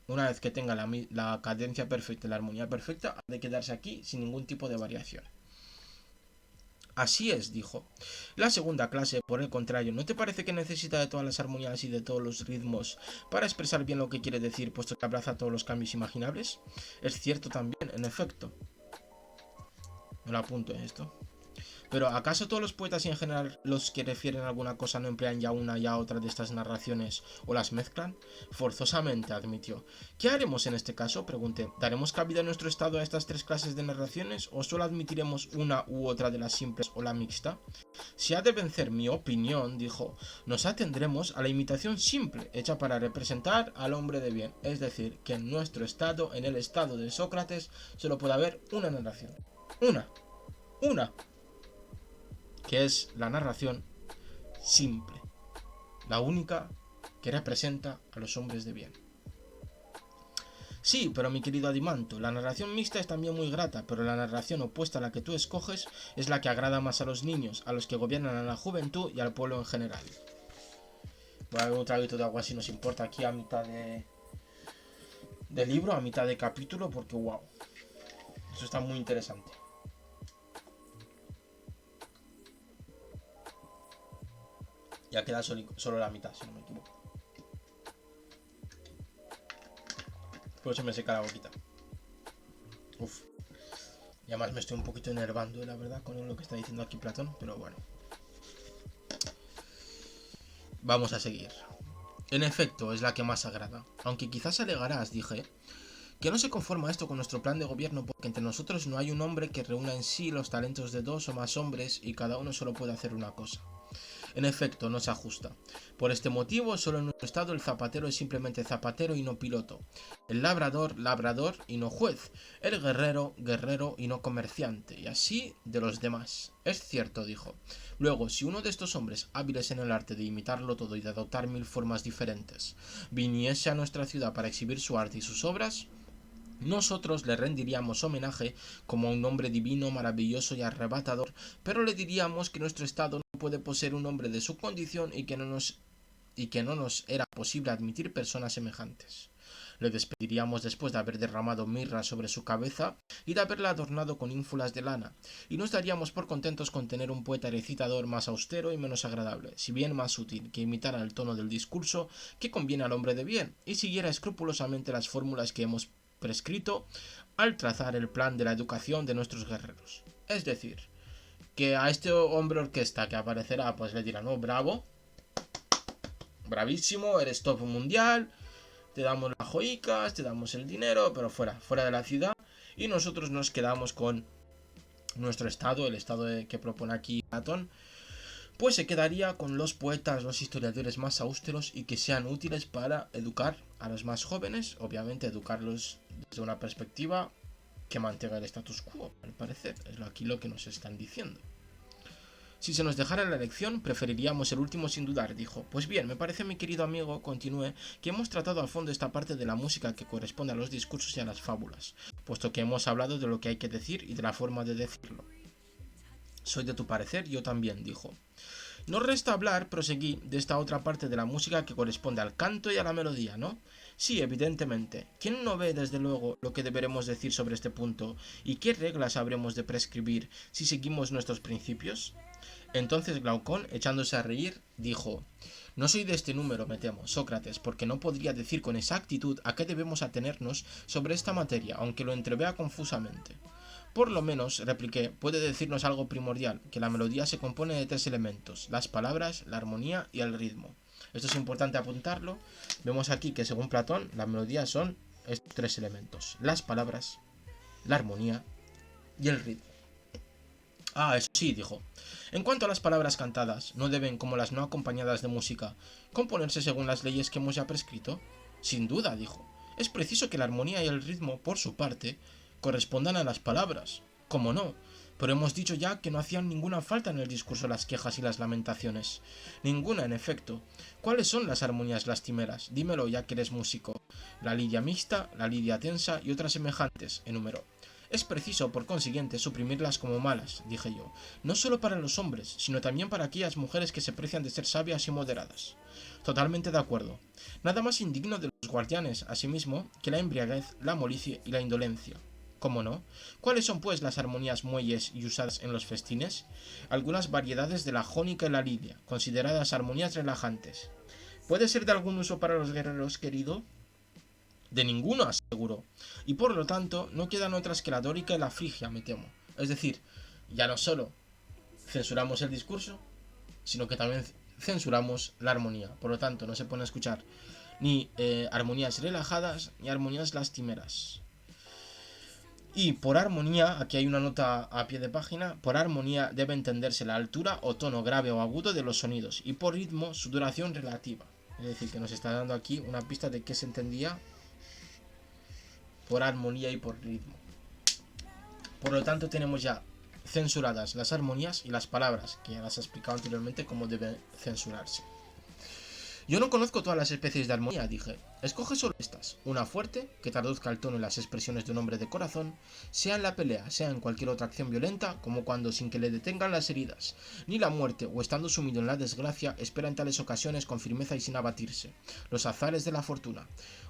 una vez que tenga la cadencia perfecta y la armonía perfecta, ha de quedarse aquí sin ningún tipo de variación. Así es, dijo. La segunda clase, por el contrario, ¿no te parece que necesita de todas las armonías y de todos los ritmos para expresar bien lo que quiere decir, puesto que abraza todos los cambios imaginables? Es cierto también, en efecto. Me lo apunto en esto. Pero ¿acaso todos los poetas y en general los que refieren a alguna cosa no emplean ya una y a otra de estas narraciones o las mezclan? Forzosamente, admitió. ¿Qué haremos en este caso?, pregunté. ¿Daremos cabida en nuestro estado a estas tres clases de narraciones o solo admitiremos una u otra de las simples o la mixta? Si ha de vencer mi opinión, dijo, nos atendremos a la imitación simple, hecha para representar al hombre de bien. Es decir, que en nuestro estado, en el estado de Sócrates, solo puede haber una narración. Una. Que es la narración simple, la única que representa a los hombres de bien. Sí, pero mi querido Adimanto, la narración mixta es también muy grata, pero la narración opuesta a la que tú escoges es la que agrada más a los niños, a los que gobiernan a la juventud y al pueblo en general. Voy a ver un traguito de agua si nos importa aquí a mitad de libro, a mitad de capítulo, porque wow, eso está muy interesante. Ya queda solo la mitad, si no me equivoco. Por eso me seca la boquita. Uf. Y además me estoy un poquito enervando, la verdad, con lo que está diciendo aquí Platón. Pero bueno. Vamos a seguir. En efecto, es la que más agrada. Aunque quizás alegarás, dije, que no se conforma esto con nuestro plan de gobierno porque entre nosotros no hay un hombre que reúna en sí los talentos de dos o más hombres y cada uno solo puede hacer una cosa. En efecto, no se ajusta. Por este motivo, solo en nuestro estado el zapatero es simplemente zapatero y no piloto. El labrador, labrador y no juez. El guerrero, guerrero y no comerciante. Y así de los demás. Es cierto, dijo. Luego, si uno de estos hombres hábiles en el arte de imitarlo todo y de adoptar 1000 formas diferentes, viniese a nuestra ciudad para exhibir su arte y sus obras, nosotros le rendiríamos homenaje como a un hombre divino, maravilloso y arrebatador, pero le diríamos que nuestro estado no puede poseer un hombre de su condición y que no nos era posible admitir personas semejantes. Le despediríamos después de haber derramado mirra sobre su cabeza y de haberla adornado con ínfulas de lana, y nos daríamos por contentos con tener un poeta recitador más austero y menos agradable, si bien más útil, que imitara el tono del discurso que conviene al hombre de bien, y siguiera escrupulosamente las fórmulas que hemos prescrito al trazar el plan de la educación de nuestros guerreros. Es decir, que a este hombre orquesta que aparecerá, pues le dirán, oh, bravo, bravísimo, eres top mundial, te damos las joyicas, te damos el dinero, pero fuera de la ciudad, y nosotros nos quedamos con nuestro estado, el estado que propone aquí Platón, pues se quedaría con los poetas, los historiadores más austeros y que sean útiles para educar a los más jóvenes, obviamente educarlos desde una perspectiva que mantenga el status quo, al parecer, es aquí lo que nos están diciendo. Si se nos dejara la elección, preferiríamos el último sin dudar, dijo. Pues bien, me parece, mi querido amigo, continué, que hemos tratado a fondo esta parte de la música que corresponde a los discursos y a las fábulas, puesto que hemos hablado de lo que hay que decir y de la forma de decirlo. Soy de tu parecer, yo también, dijo. No resta hablar, proseguí, de esta otra parte de la música que corresponde al canto y a la melodía, ¿no? Sí, evidentemente. ¿Quién no ve desde luego lo que deberemos decir sobre este punto y qué reglas habremos de prescribir si seguimos nuestros principios? Entonces Glaucón, echándose a reír, dijo: No soy de este número, me temo, Sócrates, porque no podría decir con exactitud a qué debemos atenernos sobre esta materia, aunque lo entrevea confusamente. Por lo menos, repliqué, puede decirnos algo primordial, que la melodía se compone de 3 elementos: las palabras, la armonía y el ritmo. Esto es importante apuntarlo. Vemos aquí que según Platón, las melodías son estos 3 elementos: las palabras, la armonía y el ritmo. Ah, eso sí, dijo. En cuanto a las palabras cantadas, ¿no deben, como las no acompañadas de música, componerse según las leyes que hemos ya prescrito? Sin duda, dijo. Es preciso que la armonía y el ritmo, por su parte, correspondan a las palabras. ¿Cómo no? Pero hemos dicho ya que no hacían ninguna falta en el discurso las quejas y las lamentaciones. Ninguna, en efecto. ¿Cuáles son las armonías lastimeras? Dímelo ya que eres músico. La lidia mixta, la lidia tensa y otras semejantes, enumeró. Es preciso, por consiguiente, suprimirlas como malas, dije yo, no solo para los hombres, sino también para aquellas mujeres que se precian de ser sabias y moderadas. Totalmente de acuerdo. Nada más indigno de los guardianes, asimismo, que la embriaguez, la molicie y la indolencia. ¿Cómo no? ¿Cuáles son, pues, las armonías muelles y usadas en los festines? Algunas variedades de la jónica y la lidia, consideradas armonías relajantes. ¿Puede ser de algún uso para los guerreros, querido? De ninguno, aseguró. Y por lo tanto, no quedan otras que la dórica y la frigia, me temo. Es decir, ya no solo censuramos el discurso, sino que también censuramos la armonía. Por lo tanto, no se pueden escuchar ni armonías relajadas ni armonías lastimeras. Y por armonía, aquí hay una nota a pie de página, por armonía debe entenderse la altura o tono grave o agudo de los sonidos, y por ritmo su duración relativa. Es decir, que nos está dando aquí una pista de qué se entendía por armonía y por ritmo. Por lo tanto, tenemos ya censuradas las armonías y las palabras, que ya las he explicado anteriormente cómo deben censurarse. Yo no conozco todas las especies de armonía, dije. Escoge solo estas, una fuerte, que traduzca el tono y las expresiones de un hombre de corazón, sea en la pelea, sea en cualquier otra acción violenta, como cuando sin que le detengan las heridas, ni la muerte, o estando sumido en la desgracia, espera en tales ocasiones con firmeza y sin abatirse, los azares de la fortuna.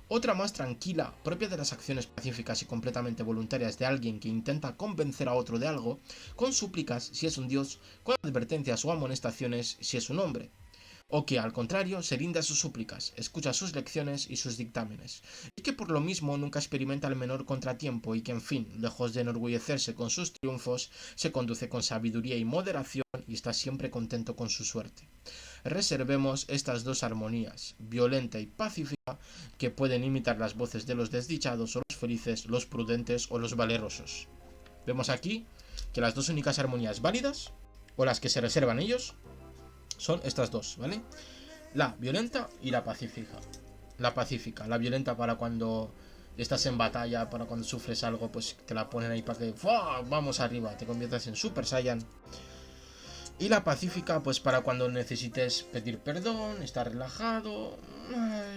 Otra más tranquila, propia de las acciones pacíficas y completamente voluntarias de alguien que intenta convencer a otro de algo, con súplicas si es un dios, con advertencias o amonestaciones si es un hombre. O que, al contrario, se rinde a sus súplicas, escucha sus lecciones y sus dictámenes, y que por lo mismo nunca experimenta el menor contratiempo y que, en fin, lejos de enorgullecerse con sus triunfos, se conduce con sabiduría y moderación y está siempre contento con su suerte. Reservemos estas dos armonías, violenta y pacífica, que pueden imitar las voces de los desdichados o los felices, los prudentes o los valerosos. Vemos aquí que las dos únicas armonías válidas, o las que se reservan ellos, son estas dos, ¿vale? La violenta y la pacífica. La pacífica, la violenta para cuando estás en batalla, para cuando sufres algo, pues te la ponen ahí para que ¡fua! Vamos arriba, te conviertas en Super Saiyan. Y la pacífica, pues para cuando necesites pedir perdón, estar relajado,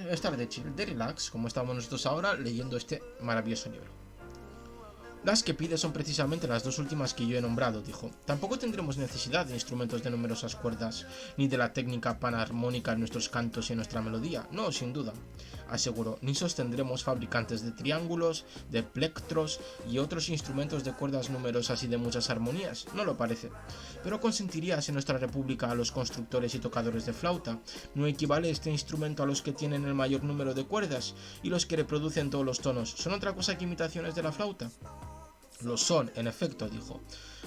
estar de chill, de relax, como estamos nosotros ahora leyendo este maravilloso libro. Las que pide son precisamente las dos últimas que yo he nombrado, dijo. Tampoco tendremos necesidad de instrumentos de numerosas cuerdas, ni de la técnica panarmónica en nuestros cantos y en nuestra melodía. No, sin duda, aseguró, ni sostendremos fabricantes de triángulos, de plectros y otros instrumentos de cuerdas numerosas y de muchas armonías. No lo parece. Pero consentirías en nuestra república a los constructores y tocadores de flauta. ¿No equivale este instrumento a los que tienen el mayor número de cuerdas y los que reproducen todos los tonos? ¿Son otra cosa que imitaciones de la flauta? Lo son, en efecto, dijo.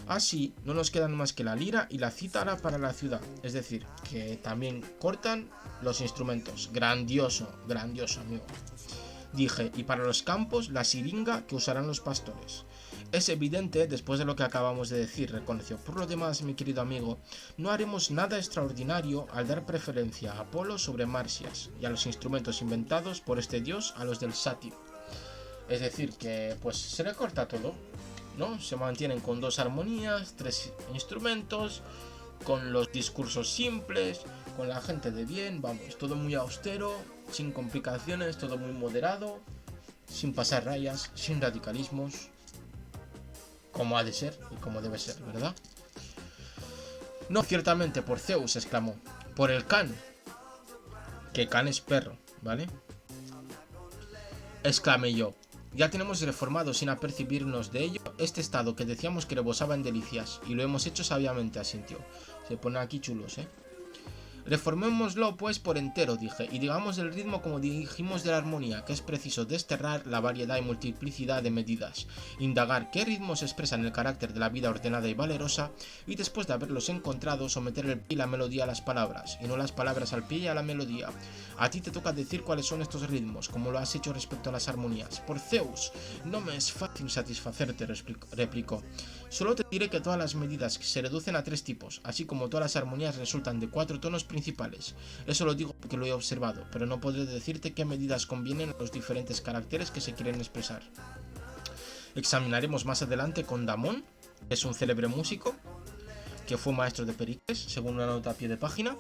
Así, no nos quedan más que la lira y la cítara para la ciudad. Es decir, que también cortan los instrumentos. Grandioso, grandioso, amigo. Dije, y para los campos, la siringa que usarán los pastores. Es evidente, después de lo que acabamos de decir, reconoció. Por lo demás, mi querido amigo, no haremos nada extraordinario al dar preferencia a Apolo sobre Marsias y a los instrumentos inventados por este dios a los del sátiro. Es decir, que pues se le corta todo, ¿no? Se mantienen con dos armonías, 3 instrumentos, con los discursos simples, con la gente de bien, vamos, todo muy austero, sin complicaciones, todo muy moderado, sin pasar rayas, sin radicalismos, como ha de ser y como debe ser, ¿verdad? No, ciertamente, por Zeus, exclamó, por el Can, que Can es perro, ¿vale? exclamé yo. Ya tenemos reformado sin apercibirnos de ello este estado que decíamos que rebosaba en delicias, y lo hemos hecho sabiamente, asintió. Se pone aquí chulos, ¿eh? Reformémoslo pues por entero, dije, y digamos del ritmo como dijimos de la armonía, que es preciso desterrar la variedad y multiplicidad de medidas, indagar qué ritmos expresan el carácter de la vida ordenada y valerosa, y después de haberlos encontrado, someter el pie y la melodía a las palabras, y no las palabras al pie y a la melodía. A ti te toca decir cuáles son estos ritmos, como lo has hecho respecto a las armonías. Por Zeus, no me es fácil satisfacerte, replicó. Solo te diré que todas las medidas se reducen a 3 tipos, así como todas las armonías resultan de 4 tonos principales. Eso lo digo porque lo he observado, pero no podré decirte qué medidas convienen a los diferentes caracteres que se quieren expresar. Examinaremos más adelante con Damón, que es un célebre músico, que fue maestro de Pericles, según una nota a pie de página.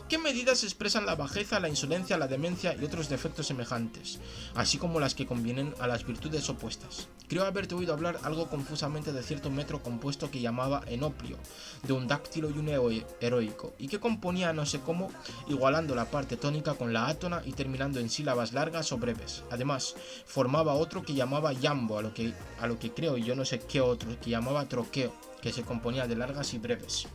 ¿Qué medidas expresan la bajeza, la insolencia, la demencia y otros defectos semejantes, así como las que convienen a las virtudes opuestas? Creo haberte oído hablar algo confusamente de cierto metro compuesto que llamaba enoplio, de un dáctilo y un heroico, y que componía no sé cómo, igualando la parte tónica con la átona y terminando en sílabas largas o breves. Además, formaba otro que llamaba yambo, a lo que creo y yo no sé qué otro, que llamaba troqueo, que se componía de largas y breves.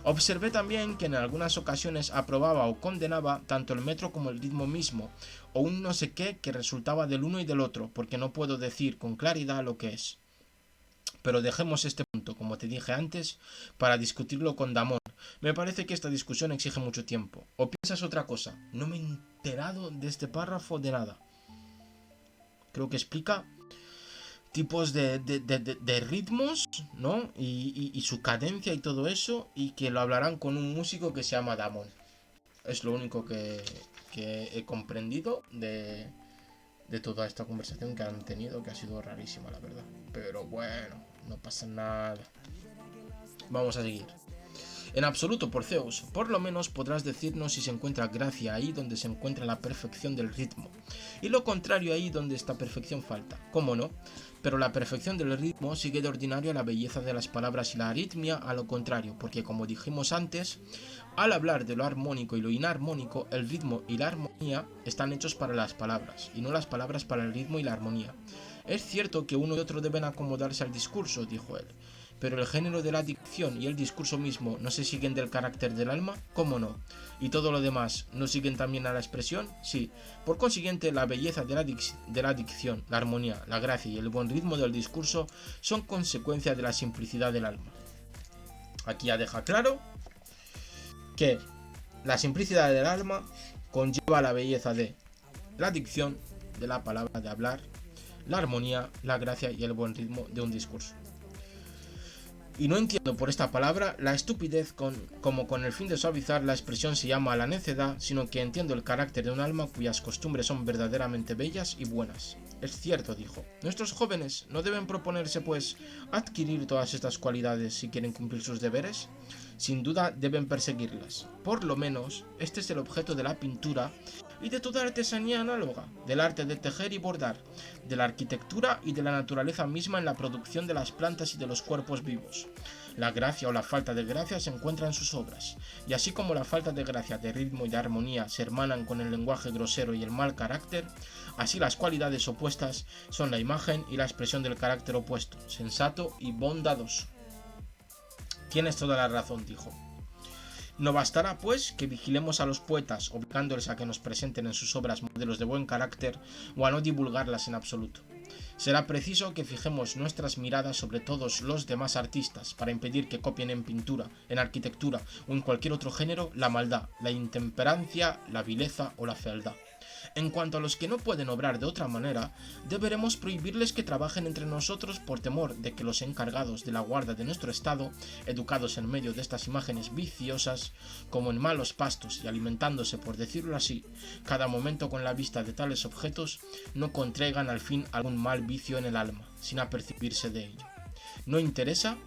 Observé también que en algunas ocasiones aprobaba o condenaba tanto el metro como el ritmo mismo, o un no sé qué que resultaba del uno y del otro, porque no puedo decir con claridad lo que es. Pero dejemos este punto, como te dije antes, para discutirlo con Damón. Me parece que esta discusión exige mucho tiempo. ¿O piensas otra cosa? No me he enterado de este párrafo de nada. Creo que explica tipos de ritmos, ¿no? Y su cadencia y todo eso, y que lo hablarán con un músico que se llama Damón. Es lo único que he comprendido de toda esta conversación que han tenido, que ha sido rarísima, la verdad. Pero bueno, no pasa nada. Vamos a seguir. En absoluto, por Zeus, por lo menos podrás decirnos si se encuentra gracia ahí donde se encuentra la perfección del ritmo, y lo contrario ahí donde esta perfección falta. ¿Cómo no? Pero la perfección del ritmo sigue de ordinario a la belleza de las palabras y la aritmia a lo contrario, porque como dijimos antes, al hablar de lo armónico y lo inarmónico, el ritmo y la armonía están hechos para las palabras, y no las palabras para el ritmo y la armonía. Es cierto que uno y otro deben acomodarse al discurso, dijo él, pero el género de la dicción y el discurso mismo no se siguen del carácter del alma, ¿cómo no? ¿Y todo lo demás no siguen también a la expresión? Sí. Por consiguiente, la belleza de la dicción, la armonía, la gracia y el buen ritmo del discurso son consecuencia de la simplicidad del alma. Aquí ya deja claro que la simplicidad del alma conlleva la belleza de la dicción, de la palabra, de hablar, la armonía, la gracia y el buen ritmo de un discurso. Y no entiendo por esta palabra la estupidez como con el fin de suavizar la expresión se llama la necedad, sino que entiendo el carácter de un alma cuyas costumbres son verdaderamente bellas y buenas. Es cierto, dijo. Nuestros jóvenes no deben proponerse, pues, adquirir todas estas cualidades si quieren cumplir sus deberes. Sin duda deben perseguirlas. Por lo menos, este es el objeto de la pintura y de toda artesanía análoga, del arte de tejer y bordar, de la arquitectura y de la naturaleza misma en la producción de las plantas y de los cuerpos vivos. La gracia o la falta de gracia se encuentra en sus obras, y así como la falta de gracia, de ritmo y de armonía se hermanan con el lenguaje grosero y el mal carácter, así las cualidades opuestas son la imagen y la expresión del carácter opuesto, sensato y bondadoso. Tienes toda la razón, dijo. No bastará, pues, que vigilemos a los poetas, obligándoles a que nos presenten en sus obras modelos de buen carácter o a no divulgarlas en absoluto. Será preciso que fijemos nuestras miradas sobre todos los demás artistas para impedir que copien en pintura, en arquitectura o en cualquier otro género la maldad, la intemperancia, la vileza o la fealdad. En cuanto a los que no pueden obrar de otra manera, deberemos prohibirles que trabajen entre nosotros por temor de que los encargados de la guarda de nuestro estado, educados en medio de estas imágenes viciosas, como en malos pastos y alimentándose, por decirlo así, cada momento con la vista de tales objetos, no contraigan al fin algún mal vicio en el alma, sin apercibirse de ello. Nos interesa,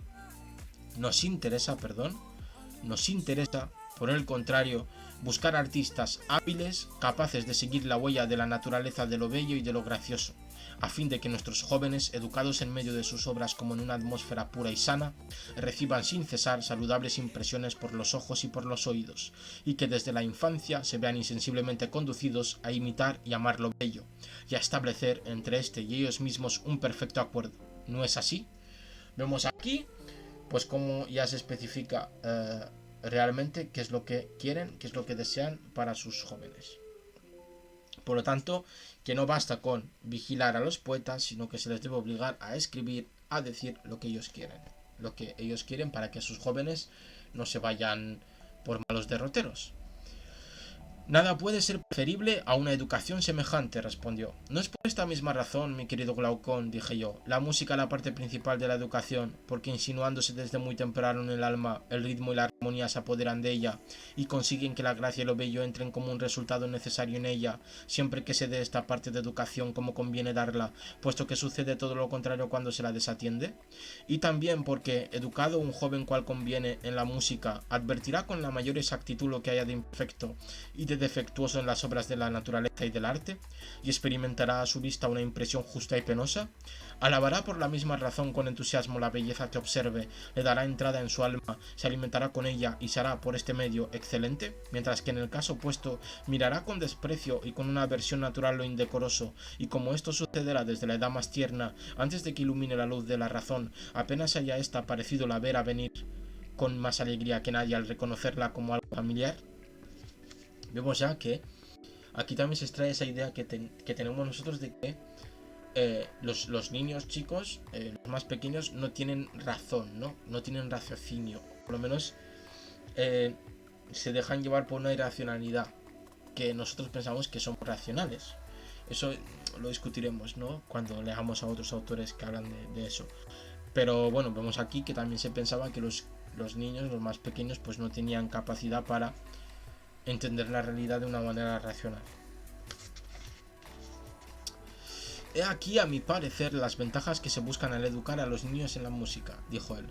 por el contrario, buscar artistas hábiles, capaces de seguir la huella de la naturaleza de lo bello y de lo gracioso, a fin de que nuestros jóvenes, educados en medio de sus obras como en una atmósfera pura y sana, reciban sin cesar saludables impresiones por los ojos y por los oídos, y que desde la infancia se vean insensiblemente conducidos a imitar y amar lo bello, y a establecer entre éste y ellos mismos un perfecto acuerdo. ¿No es así? Vemos aquí, pues como ya se especifica realmente qué es lo que quieren, qué es lo que desean para sus jóvenes. Por lo tanto, que no basta con vigilar a los poetas, sino que se les debe obligar a escribir, a decir lo que ellos quieren. Lo que ellos quieren para que sus jóvenes no se vayan por malos derroteros. Nada puede ser preferible a una educación semejante, respondió. No es por esta misma razón, mi querido Glaucón, dije yo, la música la parte principal de la educación, porque insinuándose desde muy temprano en el alma, el ritmo y la armonía se apoderan de ella y consiguen que la gracia y lo bello entren como un resultado necesario en ella, siempre que se dé esta parte de educación como conviene darla, puesto que sucede todo lo contrario cuando se la desatiende. Y también porque, educado un joven cual conviene en la música, advertirá con la mayor exactitud lo que haya de imperfecto y de defectuoso en las obras de la naturaleza y del arte, y experimentará a su vista una impresión justa y penosa, alabará por la misma razón con entusiasmo la belleza que observe, le dará entrada en su alma, se alimentará con ella y será por este medio excelente, mientras que en el caso opuesto mirará con desprecio y con una aversión natural lo indecoroso, y como esto sucederá desde la edad más tierna, antes de que ilumine la luz de la razón, apenas haya ésta parecido la ver a venir con más alegría que nadie al reconocerla como algo familiar. Vemos ya que aquí también se extrae esa idea que tenemos nosotros de que los niños chicos, los más pequeños, no tienen razón, no tienen raciocinio, por lo menos se dejan llevar por una irracionalidad que nosotros pensamos que son racionales. Eso lo discutiremos, ¿no?, cuando leamos a otros autores que hablan de eso. Pero bueno, vemos aquí que también se pensaba que los niños, los más pequeños, pues no tenían capacidad para entender la realidad de una manera racional. He aquí, a mi parecer, las ventajas que se buscan al educar a los niños en la música, dijo él.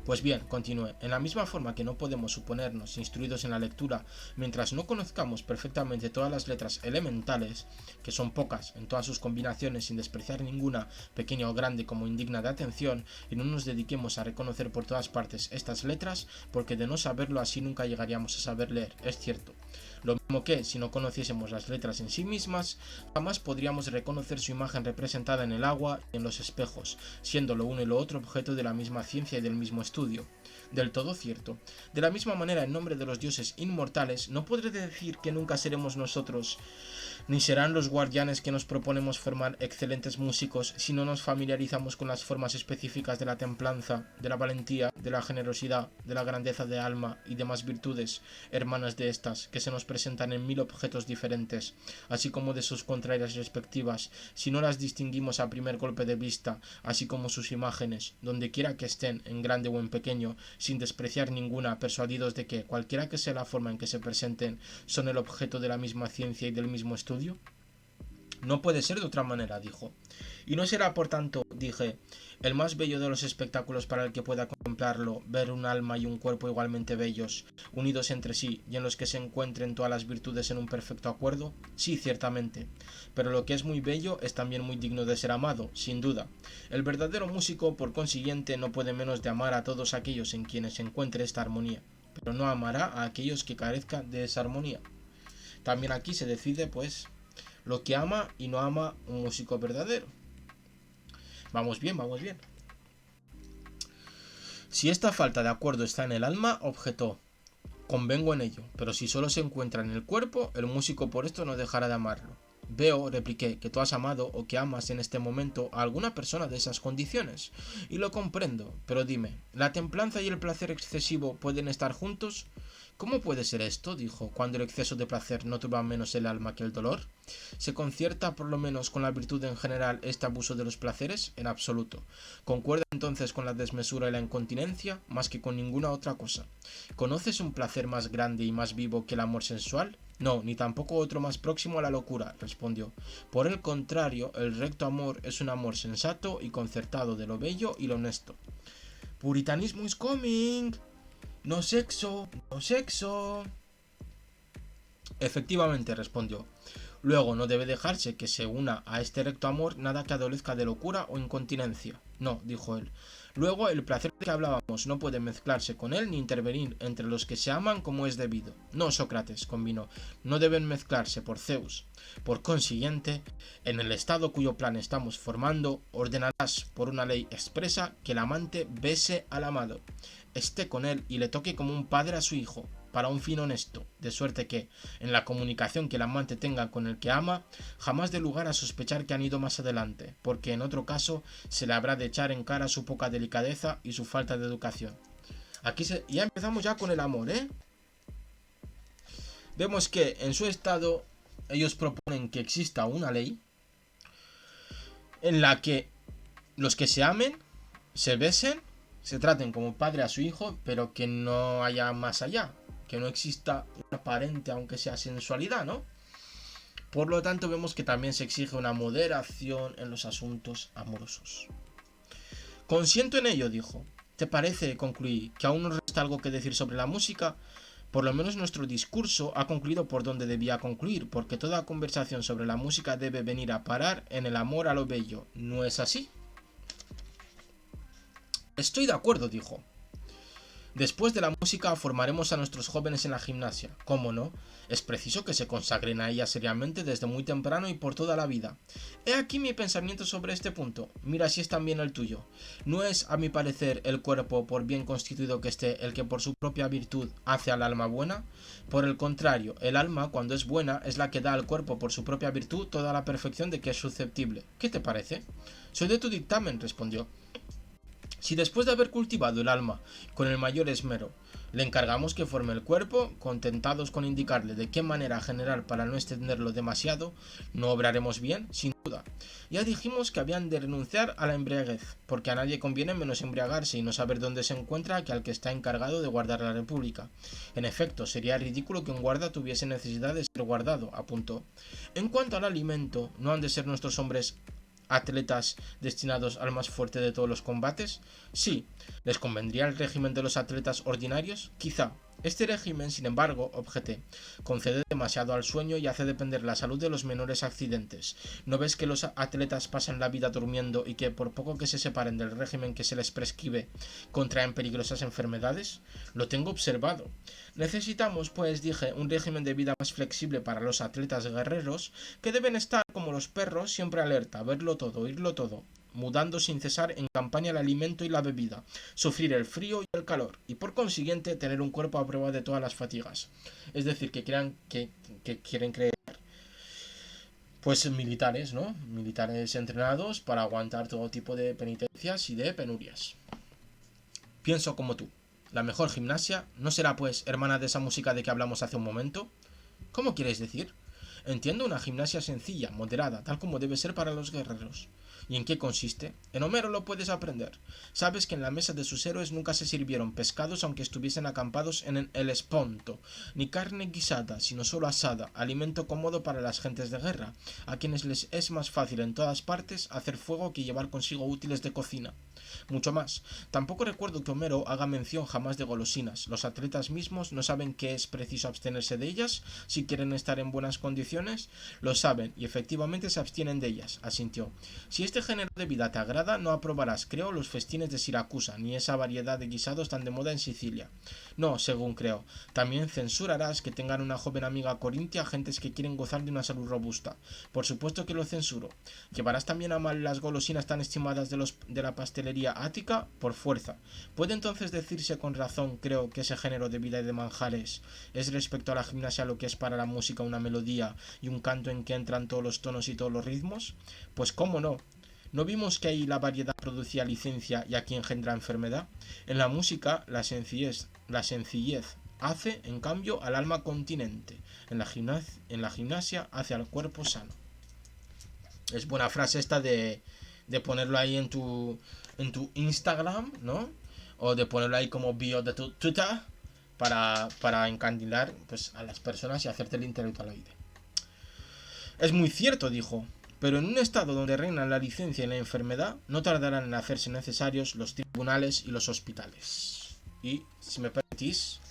Pues bien, continué, en la misma forma que no podemos suponernos instruidos en la lectura mientras no conozcamos perfectamente todas las letras elementales, que son pocas en todas sus combinaciones sin despreciar ninguna, pequeña o grande, como indigna de atención, y no nos dediquemos a reconocer por todas partes estas letras, porque de no saberlo así nunca llegaríamos a saber leer, es cierto. Lo mismo que, si no conociésemos las letras en sí mismas, jamás podríamos reconocer su imagen representada en el agua y en los espejos, siendo lo uno y lo otro objeto de la misma ciencia y del mismo estudio. Del todo cierto. De la misma manera, en nombre de los dioses inmortales, no podré decir que nunca seremos nosotros, ni serán los guardianes que nos proponemos formar excelentes músicos si no nos familiarizamos con las formas específicas de la templanza, de la valentía, de la generosidad, de la grandeza de alma y demás virtudes, hermanas de estas, que se nos presentan en 1000 objetos diferentes, así como de sus contrarias respectivas, si no las distinguimos a primer golpe de vista, así como sus imágenes, donde quiera que estén, en grande o en pequeño, sin despreciar ninguna, persuadidos de que, cualquiera que sea la forma en que se presenten, son el objeto de la misma ciencia y del mismo estudio? No puede ser de otra manera, dijo. Y no será, por tanto, dije, el más bello de los espectáculos para el que pueda contemplarlo, ver un alma y un cuerpo igualmente bellos, unidos entre sí, y en los que se encuentren todas las virtudes en un perfecto acuerdo? Sí, ciertamente. Pero lo que es muy bello es también muy digno de ser amado, sin duda. El verdadero músico, por consiguiente, no puede menos de amar a todos aquellos en quienes se encuentre esta armonía, pero no amará a aquellos que carezcan de esa armonía. También aquí se decide, pues, lo que ama y no ama un músico verdadero. Vamos bien, vamos bien. Si esta falta de acuerdo está en el alma, objetó, convengo en ello, pero si solo se encuentra en el cuerpo, el músico por esto no dejará de amarlo. Veo, repliqué, que tú has amado o que amas en este momento a alguna persona de esas condiciones, y lo comprendo, pero dime, ¿la templanza y el placer excesivo pueden estar juntos? ¿Cómo puede ser esto? Dijo, cuando el exceso de placer no turba menos el alma que el dolor. ¿Se concierta por lo menos con la virtud en general este abuso de los placeres? En absoluto. ¿Concuerda entonces con la desmesura y la incontinencia? Más que con ninguna otra cosa. ¿Conoces un placer más grande y más vivo que el amor sensual? No, ni tampoco otro más próximo a la locura, respondió. Por el contrario, el recto amor es un amor sensato y concertado de lo bello y lo honesto. Puritanismo is coming. No sexo, no sexo. Efectivamente, respondió. Luego, no debe dejarse que se una a este recto amor nada que adolezca de locura o incontinencia. No, dijo él. Luego, el placer de que hablábamos no puede mezclarse con él ni intervenir entre los que se aman como es debido. No, Sócrates, convino, no deben mezclarse por Zeus. Por consiguiente, en el estado cuyo plan estamos formando, ordenarás por una ley expresa que el amante bese al amado, esté con él y le toque como un padre a su hijo, para un fin honesto, de suerte que, en la comunicación que el amante tenga con el que ama, jamás dé lugar a sospechar que han ido más adelante, porque en otro caso se le habrá de echar en cara su poca delicadeza y su falta de educación. Ya empezamos ya con el amor, ¿eh? Vemos que en su estado ellos proponen que exista una ley en la que los que se amen, se besen, se traten como padre a su hijo, pero que no haya más allá, que no exista una aparente, aunque sea sensualidad, ¿no? Por lo tanto, vemos que también se exige una moderación en los asuntos amorosos. Consiento en ello, dijo. ¿Te parece, concluí, que aún nos resta algo que decir sobre la música? Por lo menos nuestro discurso ha concluido por donde debía concluir, porque toda conversación sobre la música debe venir a parar en el amor a lo bello. ¿No es así? Estoy de acuerdo, dijo. Después de la música formaremos a nuestros jóvenes en la gimnasia. ¿Cómo no? Es preciso que se consagren a ella seriamente desde muy temprano y por toda la vida. He aquí mi pensamiento sobre este punto. Mira si es también el tuyo. No es, a mi parecer, el cuerpo, por bien constituido que esté, el que por su propia virtud hace al alma buena. Por el contrario, el alma, cuando es buena, es la que da al cuerpo por su propia virtud toda la perfección de que es susceptible. ¿Qué te parece? Soy de tu dictamen, respondió. Si después de haber cultivado el alma con el mayor esmero, le encargamos que forme el cuerpo, contentados con indicarle de qué manera general para no extenderlo demasiado, no obraremos bien, sin duda. Ya dijimos que habían de renunciar a la embriaguez, porque a nadie conviene menos embriagarse y no saber dónde se encuentra que al que está encargado de guardar la república. En efecto, sería ridículo que un guarda tuviese necesidad de ser guardado, apuntó. En cuanto al alimento, ¿no han de ser nuestros hombres atletas destinados al más fuerte de todos los combates? Sí. ¿Les convendría el régimen de los atletas ordinarios? Quizá. Este régimen, sin embargo, objeté, concede demasiado al sueño y hace depender la salud de los menores accidentes. ¿No ves que los atletas pasan la vida durmiendo y que, por poco que se separen del régimen que se les prescribe, contraen peligrosas enfermedades? Lo tengo observado. Necesitamos, pues, dije, un régimen de vida más flexible para los atletas guerreros, que deben estar, como los perros, siempre alerta, verlo todo, oírlo todo, mudando sin cesar en campaña el alimento y la bebida, sufrir el frío y el calor, y por consiguiente tener un cuerpo a prueba de todas las fatigas. Es decir, que quieren creer, pues, militares, ¿no? Militares entrenados para aguantar todo tipo de penitencias y de penurias. Pienso como tú. La mejor gimnasia no será, pues, hermana de esa música de que hablamos hace un momento. ¿Cómo quieres decir? Entiendo una gimnasia sencilla, moderada, tal como debe ser para los guerreros. ¿Y en qué consiste? En Homero lo puedes aprender. Sabes que en la mesa de sus héroes nunca se sirvieron pescados aunque estuviesen acampados en el Helesponto, ni carne guisada, sino solo asada, alimento cómodo para las gentes de guerra, a quienes les es más fácil en todas partes hacer fuego que llevar consigo útiles de cocina. Mucho más. Tampoco recuerdo que Homero haga mención jamás de golosinas. Los atletas mismos no saben que es preciso abstenerse de ellas si quieren estar en buenas condiciones. Lo saben y efectivamente se abstienen de ellas, asintió. Si este género de vida te agrada, no aprobarás, creo, los festines de Siracusa, ni esa variedad de guisados tan de moda en Sicilia. No, según creo. También censurarás que tengan una joven amiga corintia gentes que quieren gozar de una salud robusta. Por supuesto que lo censuro. Llevarás también a mal las golosinas tan estimadas de la pastelería ática por fuerza. Puede entonces decirse con razón, creo, que ese género de vida y de manjares es respecto a la gimnasia lo que es para la música una melodía y un canto en que entran todos los tonos y todos los ritmos. Pues cómo no. ¿No vimos que ahí la variedad producía licencia y aquí engendra enfermedad? En la música la sencillez hace, en cambio, al alma continente. En la gimnasia hace al cuerpo sano. Es buena frase esta de ponerlo ahí en tu Instagram, ¿no? O de ponerlo ahí como bio de tu Twitter para encandilar, pues, a las personas y hacerte el intelectualoide. Es muy cierto, dijo. Pero en un estado donde reinan la licencia y la enfermedad, no tardarán en hacerse necesarios los tribunales y los hospitales. Y, si me permitís,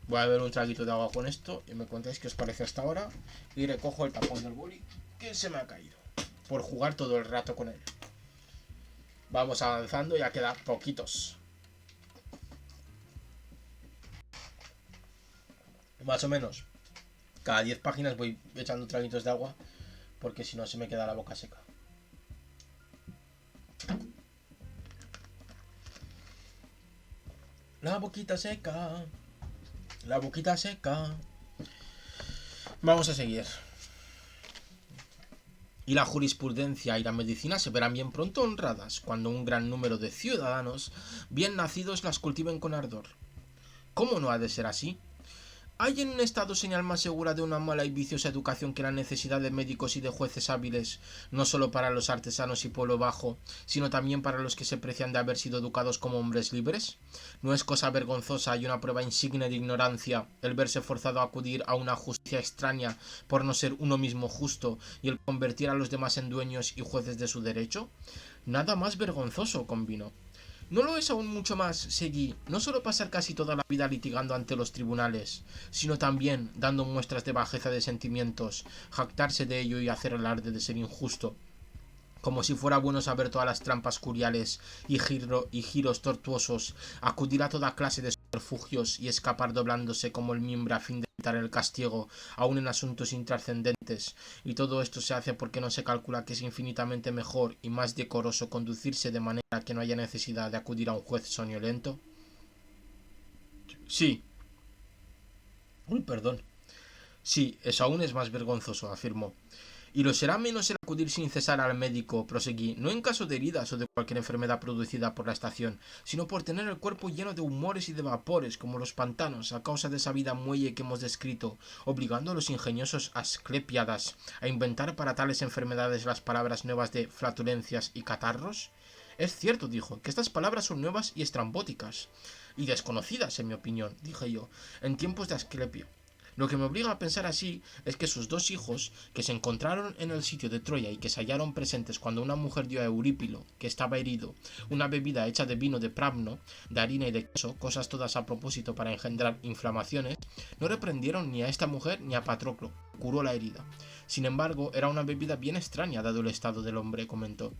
Voy a beber un traguito de agua con esto y me contáis qué os parece hasta ahora. Y recojo el tapón del boli que se me ha caído por jugar todo el rato con él. Vamos avanzando, ya queda poquitos. Más o menos. Cada 10 páginas voy echando traguitos de agua porque si no se me queda la boca seca. La boquita seca. La boquita seca. Vamos a seguir. Y la jurisprudencia y la medicina se verán bien pronto honradas cuando un gran número de ciudadanos bien nacidos las cultiven con ardor. ¿Cómo no ha de ser así? ¿Hay en un estado señal más segura de una mala y viciosa educación que la necesidad de médicos y de jueces hábiles, no solo para los artesanos y pueblo bajo, sino también para los que se precian de haber sido educados como hombres libres? ¿No es cosa vergonzosa y una prueba insigne de ignorancia el verse forzado a acudir a una justicia extraña por no ser uno mismo justo y el convertir a los demás en dueños y jueces de su derecho? Nada más vergonzoso, convino. ¿No lo es aún mucho más, seguí, no solo pasar casi toda la vida litigando ante los tribunales, sino también dando muestras de bajeza de sentimientos, jactarse de ello y hacer alarde de ser injusto? Como si fuera bueno saber todas las trampas curiales y giros tortuosos, acudir a toda clase de subterfugios y escapar doblándose como el mimbre a fin de evitar el castigo, aun en asuntos intrascendentes, y todo esto se hace porque no se calcula que es infinitamente mejor y más decoroso conducirse de manera que no haya necesidad de acudir a un juez soñolento. Sí. Uy, perdón. Sí, eso aún es más vergonzoso, afirmó. Y lo será menos el acudir sin cesar al médico, proseguí, no en caso de heridas o de cualquier enfermedad producida por la estación, sino por tener el cuerpo lleno de humores y de vapores, como los pantanos, a causa de esa vida muelle que hemos descrito, obligando a los ingeniosos asclepiadas a inventar para tales enfermedades las palabras nuevas de flatulencias y catarros. Es cierto, dijo, que estas palabras son nuevas y estrambóticas, y desconocidas, en mi opinión, dije yo, en tiempos de Asclepio. Lo que me obliga a pensar así es que sus dos hijos, que se encontraron en el sitio de Troya y que se hallaron presentes cuando una mujer dio a Eurípilo, que estaba herido, una bebida hecha de vino de Pramno, de harina y de queso, cosas todas a propósito para engendrar inflamaciones, no reprendieron ni a esta mujer ni a Patroclo, curó la herida. Sin embargo, era una bebida bien extraña dado el estado del hombre, comentó.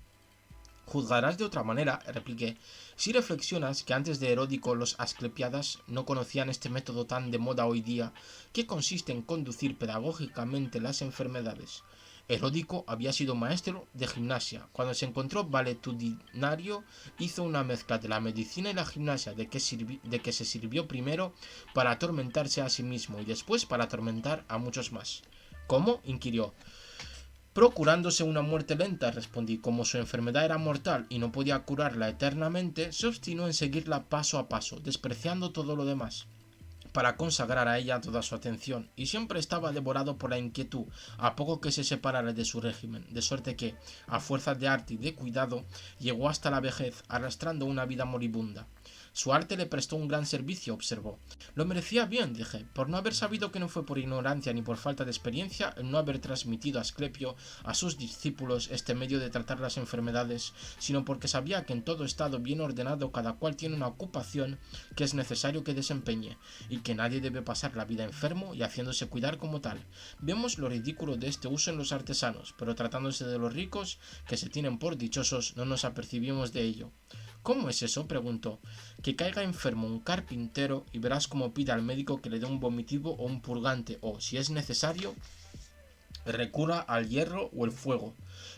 Juzgarás de otra manera, repliqué, si reflexionas que antes de Heródico los asclepiadas no conocían este método tan de moda hoy día, que consiste en conducir pedagógicamente las enfermedades. Heródico había sido maestro de gimnasia. Cuando se encontró valetudinario, hizo una mezcla de la medicina y la gimnasia, de que se sirvió primero para atormentarse a sí mismo y después para atormentar a muchos más. ¿Cómo? Inquirió. Procurándose una muerte lenta, respondí. Como su enfermedad era mortal y no podía curarla eternamente, se obstinó en seguirla paso a paso, despreciando todo lo demás, para consagrar a ella toda su atención, y siempre estaba devorado por la inquietud, a poco que se separara de su régimen, de suerte que, a fuerza de arte y de cuidado, llegó hasta la vejez, arrastrando una vida moribunda. Su arte le prestó un gran servicio, observó. Lo merecía bien, dije, por no haber sabido que no fue por ignorancia ni por falta de experiencia el no haber transmitido a Asclepio a sus discípulos este medio de tratar las enfermedades, sino porque sabía que en todo estado bien ordenado cada cual tiene una ocupación que es necesario que desempeñe, y que nadie debe pasar la vida enfermo y haciéndose cuidar como tal. Vemos lo ridículo de este uso en los artesanos, pero tratándose de los ricos, que se tienen por dichosos, no nos apercibimos de ello. ¿Cómo es eso?, preguntó. Que caiga enfermo un carpintero y verás cómo pide al médico que le dé un vomitivo o un purgante o, si es necesario, recurra al hierro o el fuego.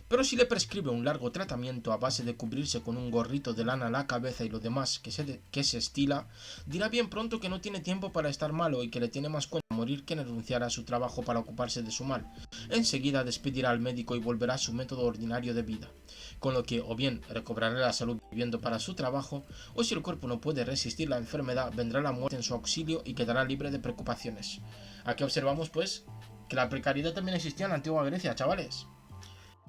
Pero si le prescribe un largo tratamiento a base de cubrirse con un gorrito de lana a la cabeza y lo demás que se estila, dirá bien pronto que no tiene tiempo para estar malo y que le tiene más cuenta morir que renunciar a su trabajo para ocuparse de su mal. Enseguida despedirá al médico y volverá a su método ordinario de vida, con lo que o bien recobrará la salud viviendo para su trabajo, o si el cuerpo no puede resistir la enfermedad, vendrá la muerte en su auxilio y quedará libre de preocupaciones. Aquí observamos, pues, que la precariedad también existía en la antigua Grecia, chavales.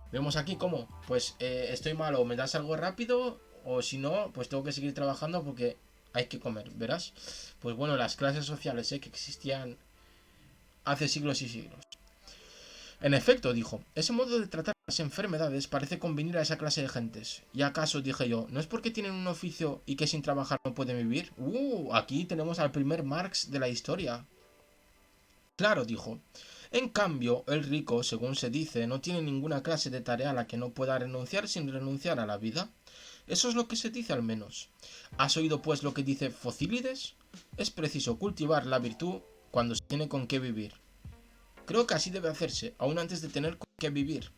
Vemos aquí cómo, pues estoy malo, me das algo rápido, o si no, pues tengo que seguir trabajando porque hay que comer, ¿verás? Pues bueno, las clases sociales que existían hace siglos y siglos. En efecto, dijo, ese modo de tratar las enfermedades parece convenir a esa clase de gentes. ¿Y acaso, dije yo, no es porque tienen un oficio y que sin trabajar no pueden vivir? Aquí tenemos al primer Marx de la historia. Claro, dijo. En cambio, el rico, según se dice, no tiene ninguna clase de tarea a la que no pueda renunciar sin renunciar a la vida. Eso es lo que se dice al menos. ¿Has oído pues lo que dice Focílides? Es preciso cultivar la virtud cuando se tiene con qué vivir. Creo que así debe hacerse, aún antes de tener con qué vivir.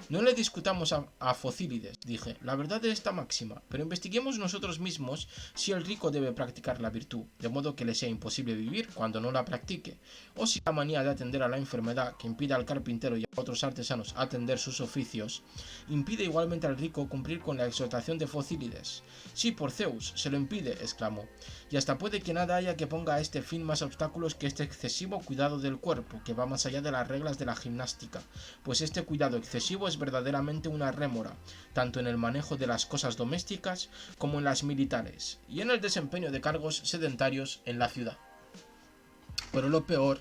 No le discutamos a Focílides, dije, la verdad de esta máxima, pero investiguemos nosotros mismos si el rico debe practicar la virtud, de modo que le sea imposible vivir cuando no la practique, o si la manía de atender a la enfermedad que impide al carpintero y a otros artesanos atender sus oficios, impide igualmente al rico cumplir con la exhortación de Focílides. Sí, por Zeus, se lo impide, exclamó, y hasta puede que nada haya que ponga a este fin más obstáculos que este excesivo cuidado del cuerpo, que va más allá de las reglas de la gimnástica, pues este cuidado excesivo es verdaderamente una rémora, tanto en el manejo de las cosas domésticas como en las militares, y en el desempeño de cargos sedentarios en la ciudad. Pero lo peor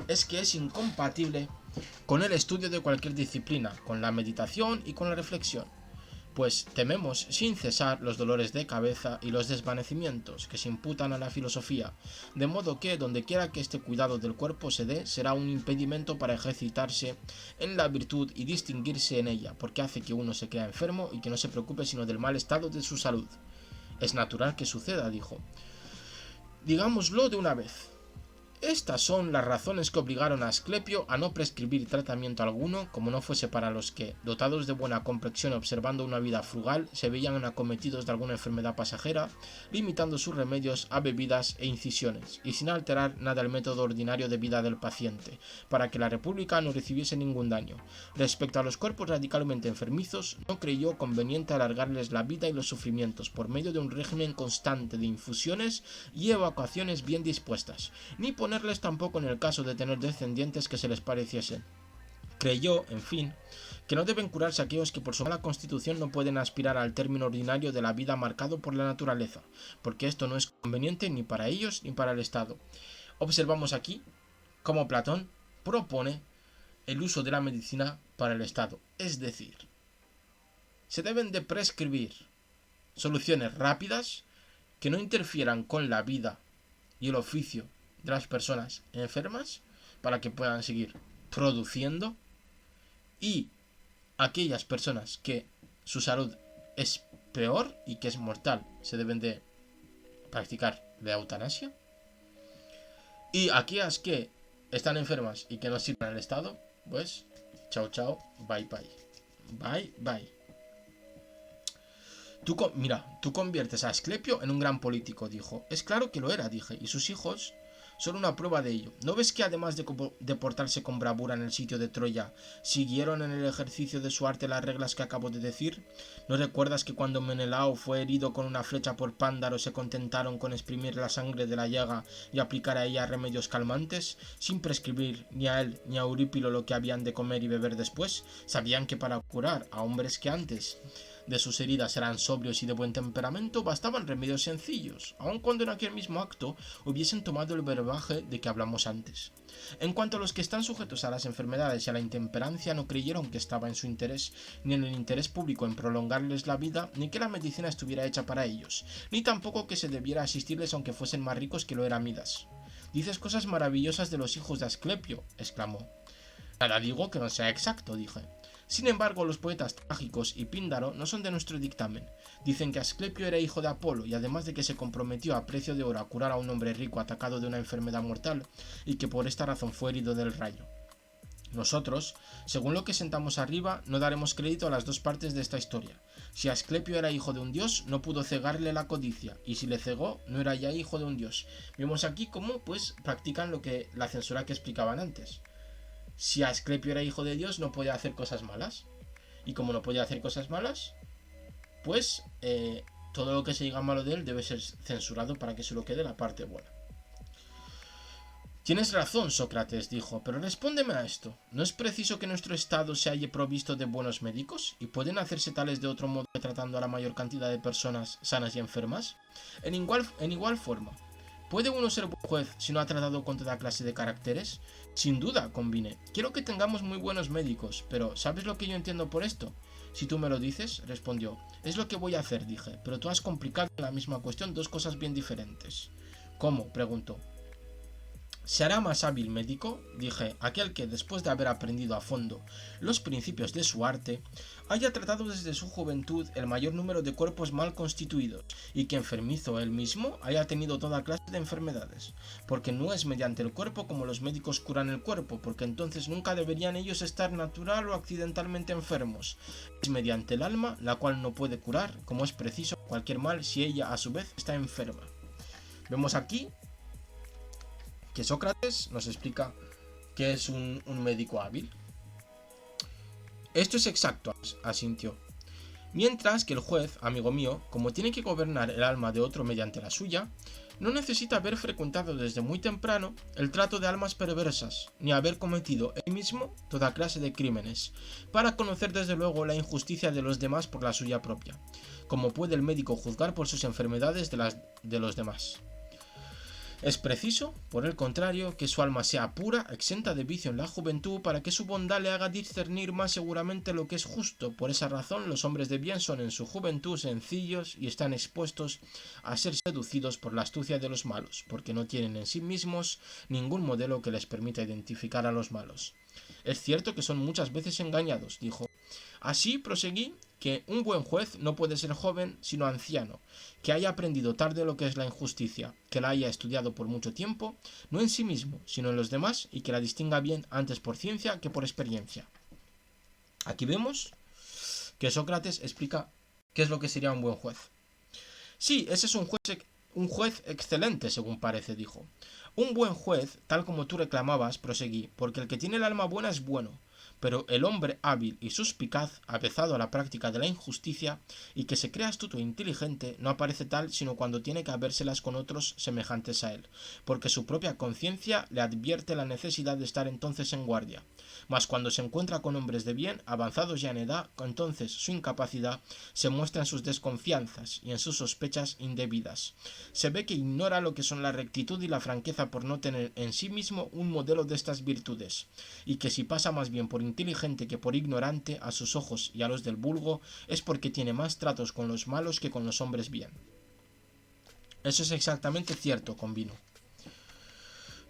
es que es incompatible con el estudio de cualquier disciplina, con la meditación y con la reflexión, pues tememos sin cesar los dolores de cabeza y los desvanecimientos que se imputan a la filosofía, de modo que dondequiera que este cuidado del cuerpo se dé será un impedimento para ejercitarse en la virtud y distinguirse en ella, porque hace que uno se crea enfermo y que no se preocupe sino del mal estado de su salud. Es natural que suceda, dijo. Digámoslo de una vez. Estas son las razones que obligaron a Asclepio a no prescribir tratamiento alguno, como no fuese para los que, dotados de buena complexión y observando una vida frugal, se veían acometidos de alguna enfermedad pasajera, limitando sus remedios a bebidas e incisiones, y sin alterar nada el método ordinario de vida del paciente, para que la república no recibiese ningún daño. Respecto a los cuerpos radicalmente enfermizos, no creyó conveniente alargarles la vida y los sufrimientos por medio de un régimen constante de infusiones y evacuaciones bien dispuestas, ni ponerles tampoco en el caso de tener descendientes que se les pareciesen. Creyó, en fin, que no deben curarse aquellos que por su mala constitución no pueden aspirar al término ordinario de la vida marcado por la naturaleza, porque esto no es conveniente ni para ellos ni para el Estado. Observamos aquí cómo Platón propone el uso de la medicina para el Estado, es decir, se deben de prescribir soluciones rápidas que no interfieran con la vida y el oficio de las personas enfermas para que puedan seguir produciendo, y aquellas personas que su salud es peor y que es mortal se deben de practicar la eutanasia, y aquellas que están enfermas y que no sirven al Estado, pues chao chao, bye bye, bye bye. Tú conviertes a Asclepio en un gran político, dijo. Es claro que lo era, dije, y sus hijos son una prueba de ello. ¿No ves que además de portarse con bravura en el sitio de Troya, siguieron en el ejercicio de su arte las reglas que acabo de decir? ¿No recuerdas que cuando Menelao fue herido con una flecha por Pándaro se contentaron con exprimir la sangre de la llaga y aplicar a ella remedios calmantes, sin prescribir ni a él ni a Eurípilo lo que habían de comer y beber después? Sabían que para curar a hombres que antes de sus heridas eran sobrios y de buen temperamento, bastaban remedios sencillos, aun cuando en aquel mismo acto hubiesen tomado el brebaje de que hablamos antes. En cuanto a los que están sujetos a las enfermedades y a la intemperancia, no creyeron que estaba en su interés, ni en el interés público en prolongarles la vida, ni que la medicina estuviera hecha para ellos, ni tampoco que se debiera asistirles aunque fuesen más ricos que lo era Midas. Dices cosas maravillosas de los hijos de Asclepio, exclamó. Nada digo que no sea exacto, dije. Sin embargo, los poetas trágicos y Píndaro no son de nuestro dictamen. Dicen que Asclepio era hijo de Apolo y además de que se comprometió a precio de oro a curar a un hombre rico atacado de una enfermedad mortal y que por esta razón fue herido del rayo. Nosotros, según lo que sentamos arriba, no daremos crédito a las dos partes de esta historia. Si Asclepio era hijo de un dios, no pudo cegarle la codicia, y si le cegó, no era ya hijo de un dios. Vemos aquí cómo, pues, practican la censura que explicaban antes. Si Asclepio era hijo de Dios, no podía hacer cosas malas. Y como no podía hacer cosas malas, pues todo lo que se diga malo de él debe ser censurado para que solo quede la parte buena. Tienes razón, Sócrates, dijo, pero respóndeme a esto. ¿No es preciso que nuestro estado se halle provisto de buenos médicos? ¿Y pueden hacerse tales de otro modo que tratando a la mayor cantidad de personas sanas y enfermas? En igual forma. ¿Puede uno ser buen juez si no ha tratado con toda clase de caracteres? Sin duda, convine. Quiero que tengamos muy buenos médicos, pero ¿sabes lo que yo entiendo por esto? Si tú me lo dices, respondió. Es lo que voy a hacer, dije, pero tú has complicado en la misma cuestión dos cosas bien diferentes. ¿Cómo? Preguntó. ¿Se hará más hábil médico? Dije, aquel que, después de haber aprendido a fondo los principios de su arte, haya tratado desde su juventud el mayor número de cuerpos mal constituidos, y que enfermizo él mismo haya tenido toda clase de enfermedades, porque no es mediante el cuerpo como los médicos curan el cuerpo, porque entonces nunca deberían ellos estar natural o accidentalmente enfermos. Es mediante el alma, la cual no puede curar, como es preciso, cualquier mal si ella a su vez está enferma. Vemos aquí que Sócrates nos explica que es un médico hábil. Esto es exacto, asintió. Mientras que el juez, amigo mío, como tiene que gobernar el alma de otro mediante la suya, no necesita haber frecuentado desde muy temprano el trato de almas perversas, ni haber cometido él mismo toda clase de crímenes, para conocer desde luego la injusticia de los demás por la suya propia, como puede el médico juzgar por sus enfermedades de los demás. Es preciso, por el contrario, que su alma sea pura, exenta de vicio en la juventud, para que su bondad le haga discernir más seguramente lo que es justo. Por esa razón, los hombres de bien son en su juventud sencillos y están expuestos a ser seducidos por la astucia de los malos, porque no tienen en sí mismos ningún modelo que les permita identificar a los malos. Es cierto que son muchas veces engañados, dijo. Así proseguí que un buen juez no puede ser joven sino anciano, que haya aprendido tarde lo que es la injusticia, que la haya estudiado por mucho tiempo, no en sí mismo, sino en los demás, y que la distinga bien antes por ciencia que por experiencia. Aquí vemos que Sócrates explica qué es lo que sería un buen juez. Sí, ese es un juez excelente, según parece, dijo. Un buen juez, tal como tú reclamabas, proseguí, porque el que tiene el alma buena es bueno, pero el hombre hábil y suspicaz, avezado a la práctica de la injusticia, y que se cree astuto e inteligente, no aparece tal sino cuando tiene que habérselas con otros semejantes a él, porque su propia conciencia le advierte la necesidad de estar entonces en guardia. Mas cuando se encuentra con hombres de bien, avanzados ya en edad, entonces su incapacidad se muestra en sus desconfianzas y en sus sospechas indebidas. Se ve que ignora lo que son la rectitud y la franqueza por no tener en sí mismo un modelo de estas virtudes, y que si pasa más bien por inteligente que por ignorante a sus ojos y a los del vulgo, es porque tiene más tratos con los malos que con los hombres bien. Eso es exactamente cierto, convino.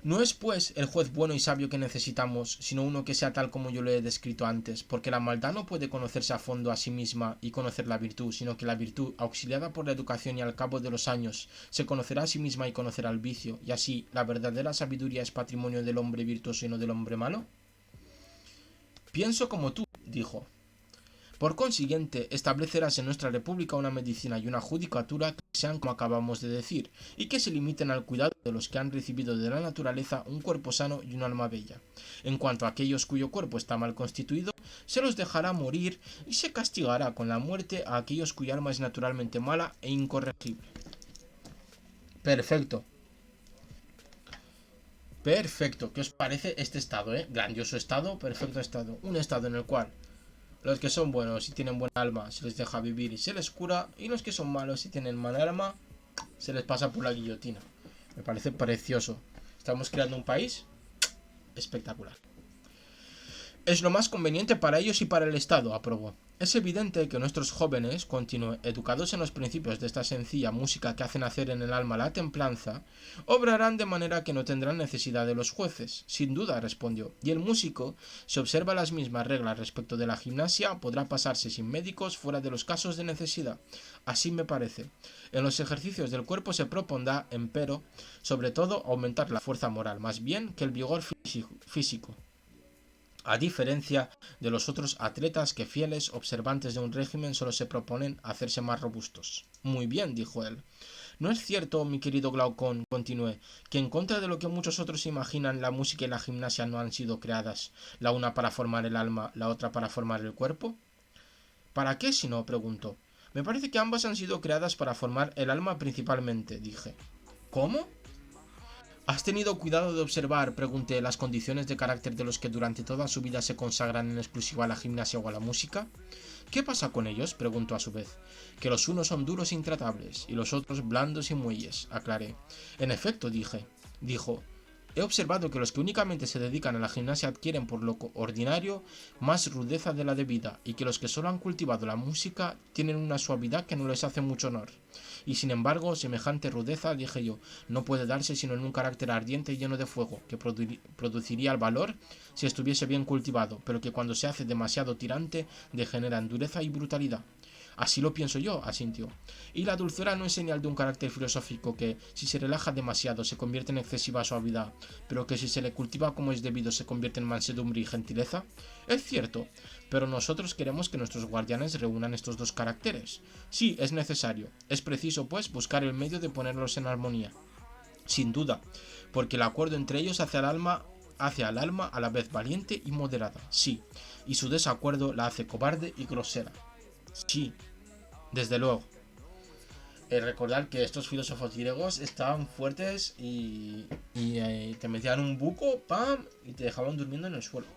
No es pues el juez bueno y sabio que necesitamos, sino uno que sea tal como yo lo he descrito antes, porque la maldad no puede conocerse a fondo a sí misma y conocer la virtud, sino que la virtud, auxiliada por la educación y al cabo de los años, se conocerá a sí misma y conocerá el vicio, y así la verdadera sabiduría es patrimonio del hombre virtuoso y no del hombre malo. Pienso como tú, dijo. Por consiguiente, establecerás en nuestra república una medicina y una judicatura que sean como acabamos de decir, y que se limiten al cuidado de los que han recibido de la naturaleza un cuerpo sano y un alma bella. En cuanto a aquellos cuyo cuerpo está mal constituido, se los dejará morir y se castigará con la muerte a aquellos cuya alma es naturalmente mala e incorregible. Perfecto. Perfecto. ¿Qué os parece este estado, Grandioso estado, perfecto estado. Un estado en el cual los que son buenos y tienen buen alma se les deja vivir y se les cura, y los que son malos y tienen mal alma se les pasa por la guillotina. Me parece precioso. Estamos creando un país espectacular. Es lo más conveniente para ellos y para el Estado, aprobó. Es evidente que nuestros jóvenes, continuó, educados en los principios de esta sencilla música que hace nacer en el alma la templanza, obrarán de manera que no tendrán necesidad de los jueces. Sin duda, respondió. Y el músico, si observa las mismas reglas respecto de la gimnasia, podrá pasarse sin médicos fuera de los casos de necesidad. Así me parece. En los ejercicios del cuerpo se propondrá, empero, sobre todo, aumentar la fuerza moral, más bien que el vigor físico. A diferencia de los otros atletas que, fieles observantes de un régimen, solo se proponen hacerse más robustos. Muy bien, dijo él. ¿No es cierto, mi querido Glaucón, continué, que en contra de lo que muchos otros imaginan, la música y la gimnasia no han sido creadas, la una para formar el alma, la otra para formar el cuerpo? ¿Para qué si no? Preguntó. Me parece que ambas han sido creadas para formar el alma principalmente, dije. ¿Cómo? ¿Has tenido cuidado de observar, pregunté, las condiciones de carácter de los que durante toda su vida se consagran en exclusiva a la gimnasia o a la música? ¿Qué pasa con ellos?, preguntó a su vez. Que los unos son duros e intratables, y los otros blandos y muelles, aclaré. En efecto, dijo. He observado que los que únicamente se dedican a la gimnasia adquieren por lo ordinario más rudeza de la debida, y que los que solo han cultivado la música tienen una suavidad que no les hace mucho honor. Y sin embargo, semejante rudeza, dije yo, no puede darse sino en un carácter ardiente y lleno de fuego, que produciría el valor si estuviese bien cultivado, pero que cuando se hace demasiado tirante degenera en dureza y brutalidad. Así lo pienso yo, asintió. Y la dulzura no es señal de un carácter filosófico que, si se relaja demasiado, se convierte en excesiva suavidad, pero que si se le cultiva como es debido se convierte en mansedumbre y gentileza. Es cierto, pero nosotros queremos que nuestros guardianes reúnan estos dos caracteres. Sí, es necesario. Es preciso, pues, buscar el medio de ponerlos en armonía. Sin duda, porque el acuerdo entre ellos hace al alma a la vez valiente y moderada. Sí, y su desacuerdo la hace cobarde y grosera. Sí, desde luego. Recordar que estos filósofos griegos estaban fuertes y te metían un buco, ¡pam!, y te dejaban durmiendo en el suelo.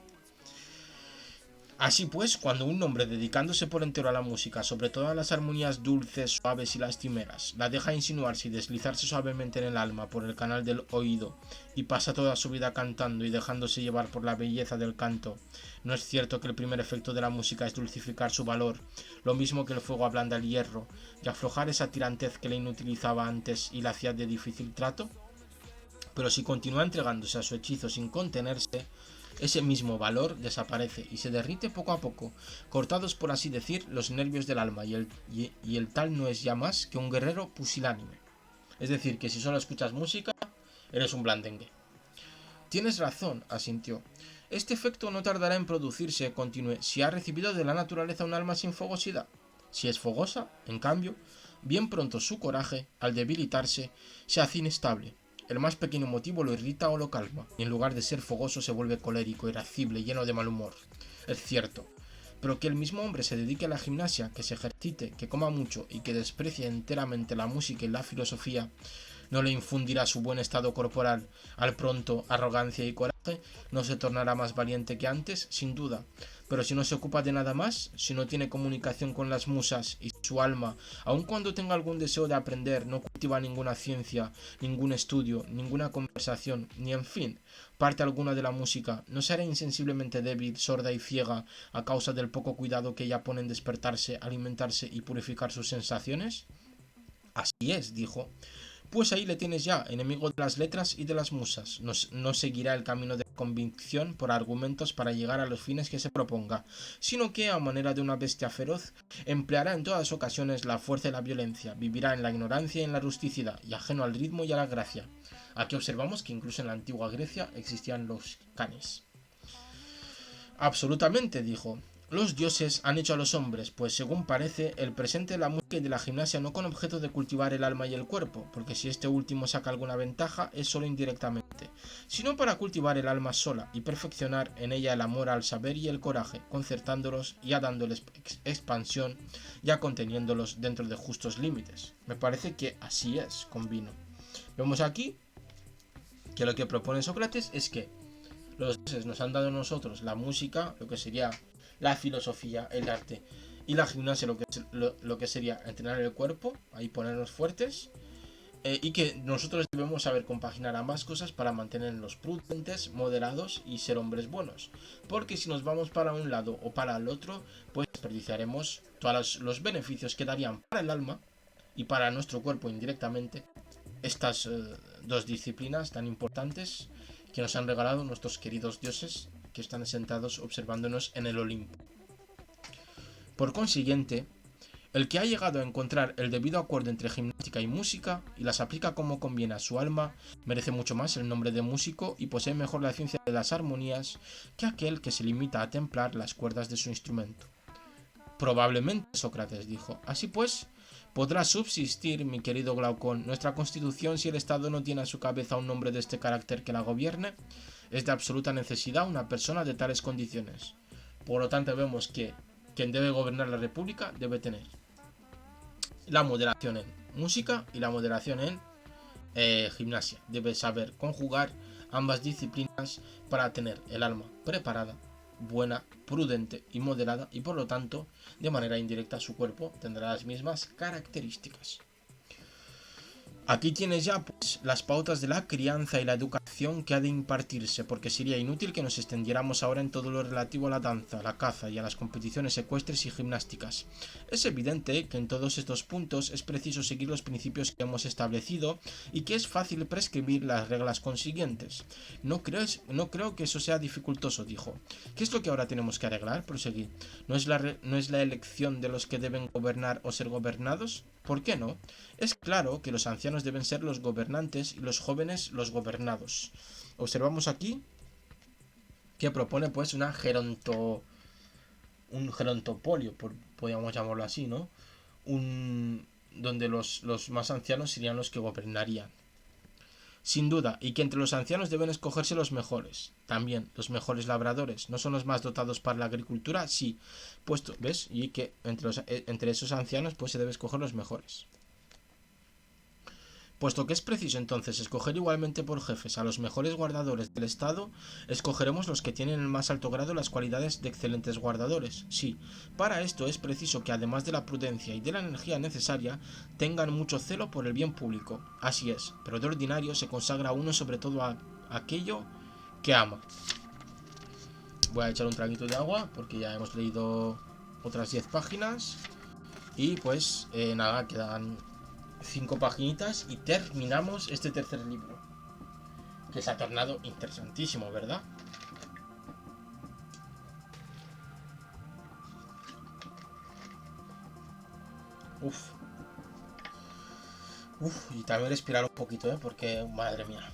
Así pues, cuando un hombre dedicándose por entero a la música, sobre todo a las armonías dulces, suaves y lastimeras, la deja insinuarse y deslizarse suavemente en el alma por el canal del oído, y pasa toda su vida cantando y dejándose llevar por la belleza del canto, ¿no es cierto que el primer efecto de la música es dulcificar su valor, lo mismo que el fuego ablanda el hierro, y aflojar esa tirantez que le inutilizaba antes y la hacía de difícil trato? Pero si continúa entregándose a su hechizo sin contenerse, ese mismo valor desaparece y se derrite poco a poco, cortados por así decir los nervios del alma, y el tal no es ya más que un guerrero pusilánime. Es decir, que si solo escuchas música, eres un blandengue. Tienes razón, asintió. Este efecto no tardará en producirse, continué, si ha recibido de la naturaleza un alma sin fogosidad. Si es fogosa, en cambio, bien pronto su coraje, al debilitarse, se hace inestable. El más pequeño motivo lo irrita o lo calma, y en lugar de ser fogoso se vuelve colérico, irascible, lleno de mal humor. Es cierto, pero que el mismo hombre se dedique a la gimnasia, que se ejercite, que coma mucho y que desprecie enteramente la música y la filosofía, no le infundirá su buen estado corporal al pronto arrogancia y coraje, no se tornará más valiente que antes, sin duda, pero si no se ocupa de nada más, si no tiene comunicación con las musas y su alma, aun cuando tenga algún deseo de aprender, no cultiva ninguna ciencia, ningún estudio, ninguna conversación, ni en fin, parte alguna de la música, ¿no se hará insensiblemente débil, sorda y ciega a causa del poco cuidado que ella pone en despertarse, alimentarse y purificar sus sensaciones? Así es, dijo. Pues ahí le tienes ya, enemigo de las letras y de las musas. No seguirá el camino de convicción por argumentos para llegar a los fines que se proponga, sino que, a manera de una bestia feroz, empleará en todas ocasiones la fuerza y la violencia, vivirá en la ignorancia y en la rusticidad, y ajeno al ritmo y a la gracia. Aquí observamos que incluso en la antigua Grecia existían los canes. Absolutamente, dijo. Los dioses han hecho a los hombres, pues según parece, el presente de la música y de la gimnasia no con objeto de cultivar el alma y el cuerpo, porque si este último saca alguna ventaja es solo indirectamente, sino para cultivar el alma sola y perfeccionar en ella el amor al saber y el coraje, concertándolos, ya dándoles expansión, ya conteniéndolos dentro de justos límites. Me parece que así es, convino. Vemos aquí que lo que propone Sócrates es que los dioses nos han dado a nosotros la música, lo que sería la filosofía, el arte, y la gimnasia, lo que sería entrenar el cuerpo, ahí ponernos fuertes, y que nosotros debemos saber compaginar ambas cosas para mantenernos prudentes, moderados y ser hombres buenos. Porque si nos vamos para un lado o para el otro, pues desperdiciaremos todos los beneficios que darían para el alma y para nuestro cuerpo indirectamente estas dos disciplinas tan importantes que nos han regalado nuestros queridos dioses que están sentados observándonos en el Olimpo. Por consiguiente, el que ha llegado a encontrar el debido acuerdo entre gimnástica y música y las aplica como conviene a su alma, merece mucho más el nombre de músico y posee mejor la ciencia de las armonías que aquel que se limita a templar las cuerdas de su instrumento. Probablemente, Sócrates dijo. Así pues, podrá subsistir, mi querido Glaucón, nuestra constitución si el Estado no tiene a su cabeza un hombre de este carácter que la gobierne. Es de absoluta necesidad una persona de tales condiciones. Por lo tanto, vemos que quien debe gobernar la república debe tener la moderación en música y la moderación en gimnasia. Debe saber conjugar ambas disciplinas para tener el alma preparada buena, prudente y moderada, y por lo tanto, de manera indirecta, su cuerpo tendrá las mismas características. Aquí tienes ya pues las pautas de la crianza y la educación que ha de impartirse, porque sería inútil que nos extendiéramos ahora en todo lo relativo a la danza, la caza y a las competiciones ecuestres y gimnásticas. Es evidente que en todos estos puntos es preciso seguir los principios que hemos establecido y que es fácil prescribir las reglas consiguientes. No creo que eso sea dificultoso, dijo. ¿Qué es lo que ahora tenemos que arreglar? Proseguí. ¿No es la elección de los que deben gobernar o ser gobernados? ¿Por qué no? Es claro que los ancianos deben ser los gobernantes y los jóvenes los gobernados. Observamos aquí que propone pues un gerontopolio, podríamos llamarlo así, ¿no? Donde los más ancianos serían los que gobernarían. Sin duda, y que entre los ancianos deben escogerse los mejores. También, los mejores labradores. ¿No son los más dotados para la agricultura? Sí. Puesto, ¿ves? Y que entre esos ancianos pues se debe escoger los mejores. Puesto que es preciso entonces escoger igualmente por jefes a los mejores guardadores del Estado, escogeremos los que tienen en el más alto grado las cualidades de excelentes guardadores. Sí, para esto es preciso que además de la prudencia y de la energía necesaria, tengan mucho celo por el bien público. Así es, pero de ordinario se consagra uno sobre todo a aquello que ama. Voy a echar un traguito de agua porque ya hemos leído otras 10 páginas. Y pues nada, quedan 5 paginitas y terminamos este tercer libro, que se ha tornado interesantísimo, ¿verdad? Uf, y también respirar un poquito, porque madre mía.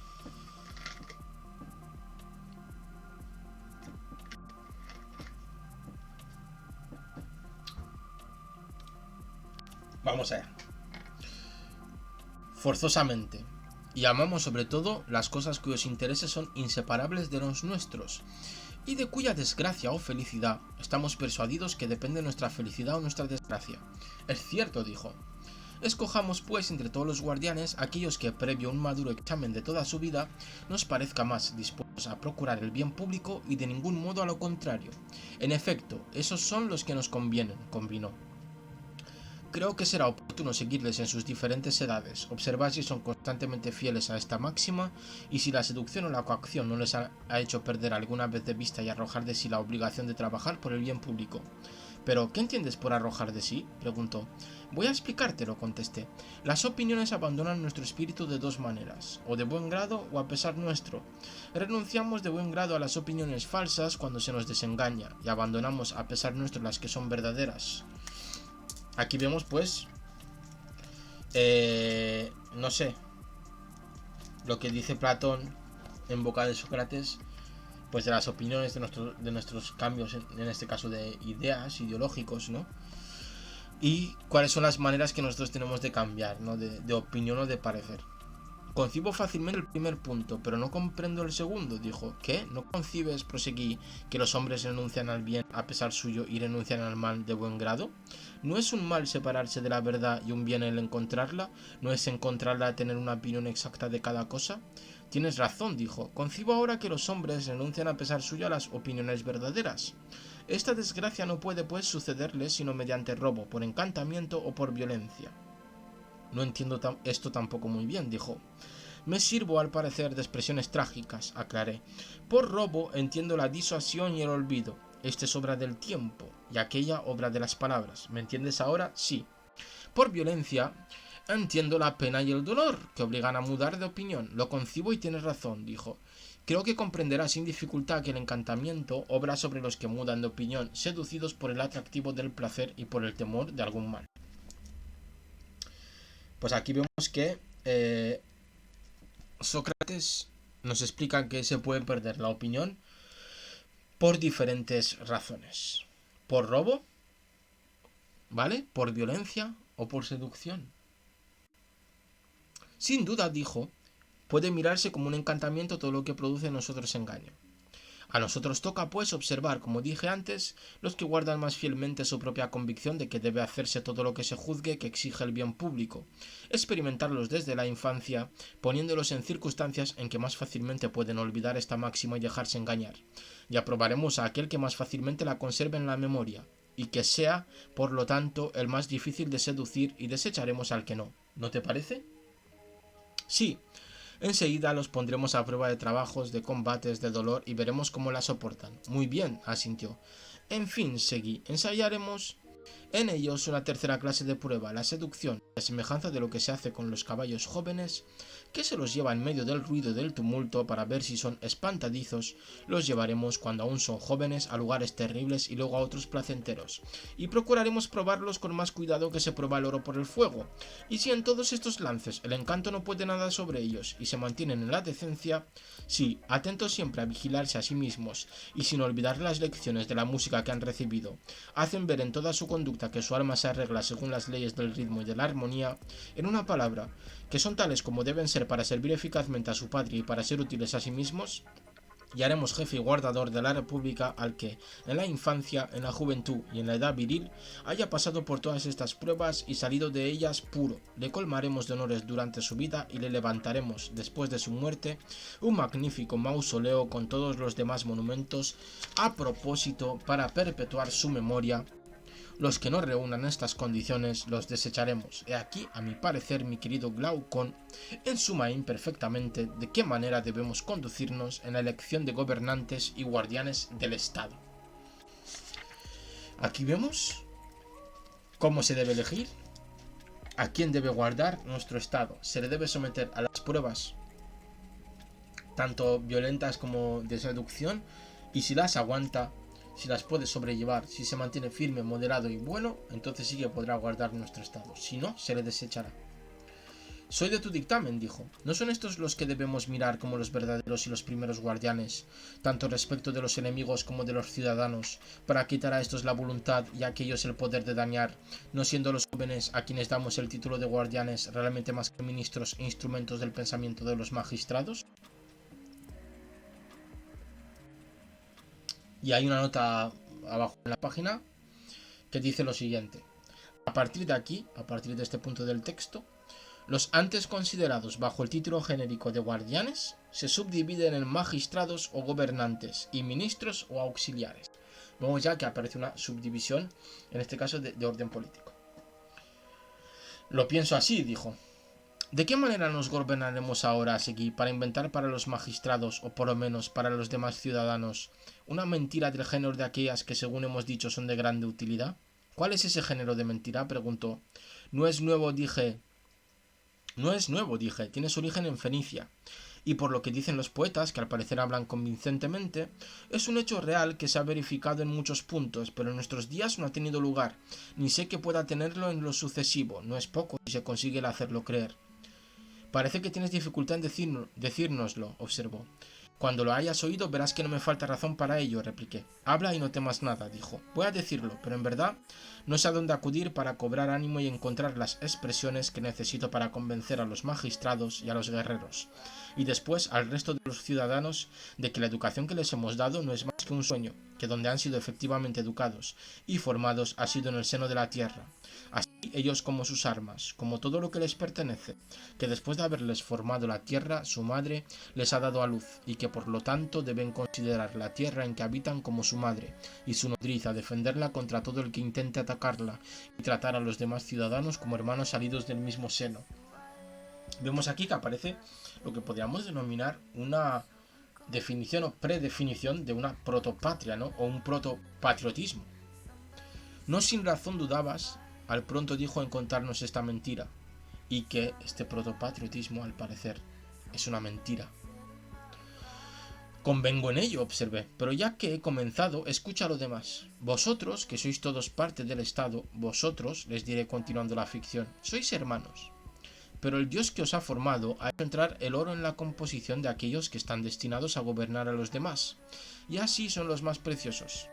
Vamos allá. Forzosamente. Y amamos sobre todo las cosas cuyos intereses son inseparables de los nuestros, y de cuya desgracia o felicidad estamos persuadidos que depende nuestra felicidad o nuestra desgracia. Es cierto, dijo. Escojamos pues entre todos los guardianes aquellos que, previo un maduro examen de toda su vida, nos parezca más dispuestos a procurar el bien público y de ningún modo a lo contrario. En efecto, esos son los que nos convienen, convinó. Creo que será oportuno seguirles en sus diferentes edades, observar si son constantemente fieles a esta máxima y si la seducción o la coacción no les ha hecho perder alguna vez de vista y arrojar de sí la obligación de trabajar por el bien público. ¿Pero qué entiendes por arrojar de sí?, preguntó. Voy a explicártelo, contesté. Las opiniones abandonan nuestro espíritu de dos maneras, o de buen grado o a pesar nuestro. Renunciamos de buen grado a las opiniones falsas cuando se nos desengaña, y abandonamos a pesar nuestro las que son verdaderas. Aquí vemos pues, no sé, lo que dice Platón en boca de Sócrates, pues de las opiniones de nuestros cambios, en este caso de ideas, ideológicos, ¿no? Y cuáles son las maneras que nosotros tenemos de cambiar, ¿no? De opinión o de parecer. Concibo fácilmente el primer punto, pero no comprendo el segundo, dijo. ¿Qué? ¿No concibes, proseguí, que los hombres renuncian al bien a pesar suyo y renuncian al mal de buen grado? ¿No es un mal separarse de la verdad y un bien el encontrarla? ¿No es encontrarla tener una opinión exacta de cada cosa? Tienes razón, dijo. Concibo ahora que los hombres renuncian a pesar suyo a las opiniones verdaderas. Esta desgracia no puede, pues, sucederles sino mediante robo, por encantamiento o por violencia. No entiendo esto tampoco muy bien, dijo. Me sirvo al parecer de expresiones trágicas, aclaré. Por robo entiendo la disuasión y el olvido. Este es obra del tiempo, y aquella obra de las palabras. ¿Me entiendes ahora? Sí. Por violencia entiendo la pena y el dolor, que obligan a mudar de opinión. Lo concibo y tienes razón, dijo. Creo que comprenderás sin dificultad que el encantamiento obra sobre los que mudan de opinión, seducidos por el atractivo del placer y por el temor de algún mal. Pues aquí vemos que Sócrates nos explica que se puede perder la opinión por diferentes razones. Por robo, ¿vale? Por violencia o por seducción. Sin duda, dijo, puede mirarse como un encantamiento todo lo que produce en nosotros engaño. A nosotros toca, pues, observar, como dije antes, los que guardan más fielmente su propia convicción de que debe hacerse todo lo que se juzgue que exige el bien público, experimentarlos desde la infancia, poniéndolos en circunstancias en que más fácilmente pueden olvidar esta máxima y dejarse engañar, y aprobaremos a aquel que más fácilmente la conserve en la memoria, y que sea, por lo tanto, el más difícil de seducir, y desecharemos al que no. ¿No te parece? Sí. Enseguida los pondremos a prueba de trabajos, de combates, de dolor y veremos cómo la soportan. Muy bien, asintió. En fin, seguí, ensayaremos en ellos una tercera clase de prueba, la seducción, a semejanza de lo que se hace con los caballos jóvenes, que se los lleva en medio del ruido y del tumulto para ver si son espantadizos, los llevaremos cuando aún son jóvenes a lugares terribles y luego a otros placenteros, y procuraremos probarlos con más cuidado que se prueba el oro por el fuego, y si en todos estos lances el encanto no puede nada sobre ellos y se mantienen en la decencia, sí, atentos siempre a vigilarse a sí mismos y sin olvidar las lecciones de la música que han recibido, hacen ver en toda su conducta que su alma se arregla según las leyes del ritmo y de la armonía, en una palabra, que son tales como deben ser para servir eficazmente a su patria y para ser útiles a sí mismos, y haremos jefe y guardador de la república al que, en la infancia, en la juventud y en la edad viril, haya pasado por todas estas pruebas y salido de ellas puro. Le colmaremos de honores durante su vida y le levantaremos, después de su muerte, un magnífico mausoleo con todos los demás monumentos a propósito para perpetuar su memoria. Los que no reúnan estas condiciones los desecharemos. He aquí, a mi parecer, mi querido Glaucón, en suma e imperfectamente, de qué manera debemos conducirnos en la elección de gobernantes y guardianes del Estado. Aquí vemos cómo se debe elegir, a quién debe guardar nuestro Estado. Se le debe someter a las pruebas, tanto violentas como de seducción, y si las aguanta, si las puede sobrellevar, si se mantiene firme, moderado y bueno, entonces sí que podrá guardar nuestro estado. Si no, se le desechará. Soy de tu dictamen, dijo. ¿No son estos los que debemos mirar como los verdaderos y los primeros guardianes, tanto respecto de los enemigos como de los ciudadanos, para quitar a estos la voluntad y a aquellos el poder de dañar, no siendo los jóvenes a quienes damos el título de guardianes realmente más que ministros e instrumentos del pensamiento de los magistrados? Y hay una nota abajo en la página que dice lo siguiente. A partir de aquí, a partir de este punto del texto, los antes considerados bajo el título genérico de guardianes se subdividen en magistrados o gobernantes y ministros o auxiliares. Vemos ya que aparece una subdivisión, en este caso de orden político. Lo pienso así, dijo. ¿De qué manera nos gobernaremos ahora, seguí, para inventar para los magistrados, o por lo menos para los demás ciudadanos, una mentira del género de aquellas que, según hemos dicho, son de grande utilidad? ¿Cuál es ese género de mentira?, preguntó. No es nuevo, dije, tiene su origen en Fenicia. Y por lo que dicen los poetas, que al parecer hablan convincentemente, es un hecho real que se ha verificado en muchos puntos, pero en nuestros días no ha tenido lugar, ni sé que pueda tenerlo en lo sucesivo. No es poco si se consigue el hacerlo creer. Parece que tienes dificultad en decírnoslo, observó. Cuando lo hayas oído verás que no me falta razón para ello, repliqué. Habla y no temas nada, dijo. Voy a decirlo, pero en verdad no sé a dónde acudir para cobrar ánimo y encontrar las expresiones que necesito para convencer a los magistrados y a los guerreros, y después al resto de los ciudadanos de que la educación que les hemos dado no es más que un sueño, que donde han sido efectivamente educados y formados ha sido en el seno de la tierra. Así ellos como sus armas, como todo lo que les pertenece, que después de haberles formado la tierra, su madre les ha dado a luz, y que por lo tanto deben considerar la tierra en que habitan como su madre, y su nodriza, defenderla contra todo el que intente atacarla, y tratar a los demás ciudadanos como hermanos salidos del mismo seno. Vemos aquí que aparece lo que podríamos denominar una definición o predefinición de una protopatria, ¿no? O un protopatriotismo. No sin razón dudabas, al pronto dijo, en contarnos esta mentira, y que este protopatriotismo, al parecer, es una mentira. Convengo en ello, observé, pero ya que he comenzado, escucha lo demás. Vosotros, que sois todos parte del Estado, vosotros, les diré continuando la ficción, sois hermanos. Pero el Dios que os ha formado ha hecho entrar el oro en la composición de aquellos que están destinados a gobernar a los demás, y así son los más preciosos.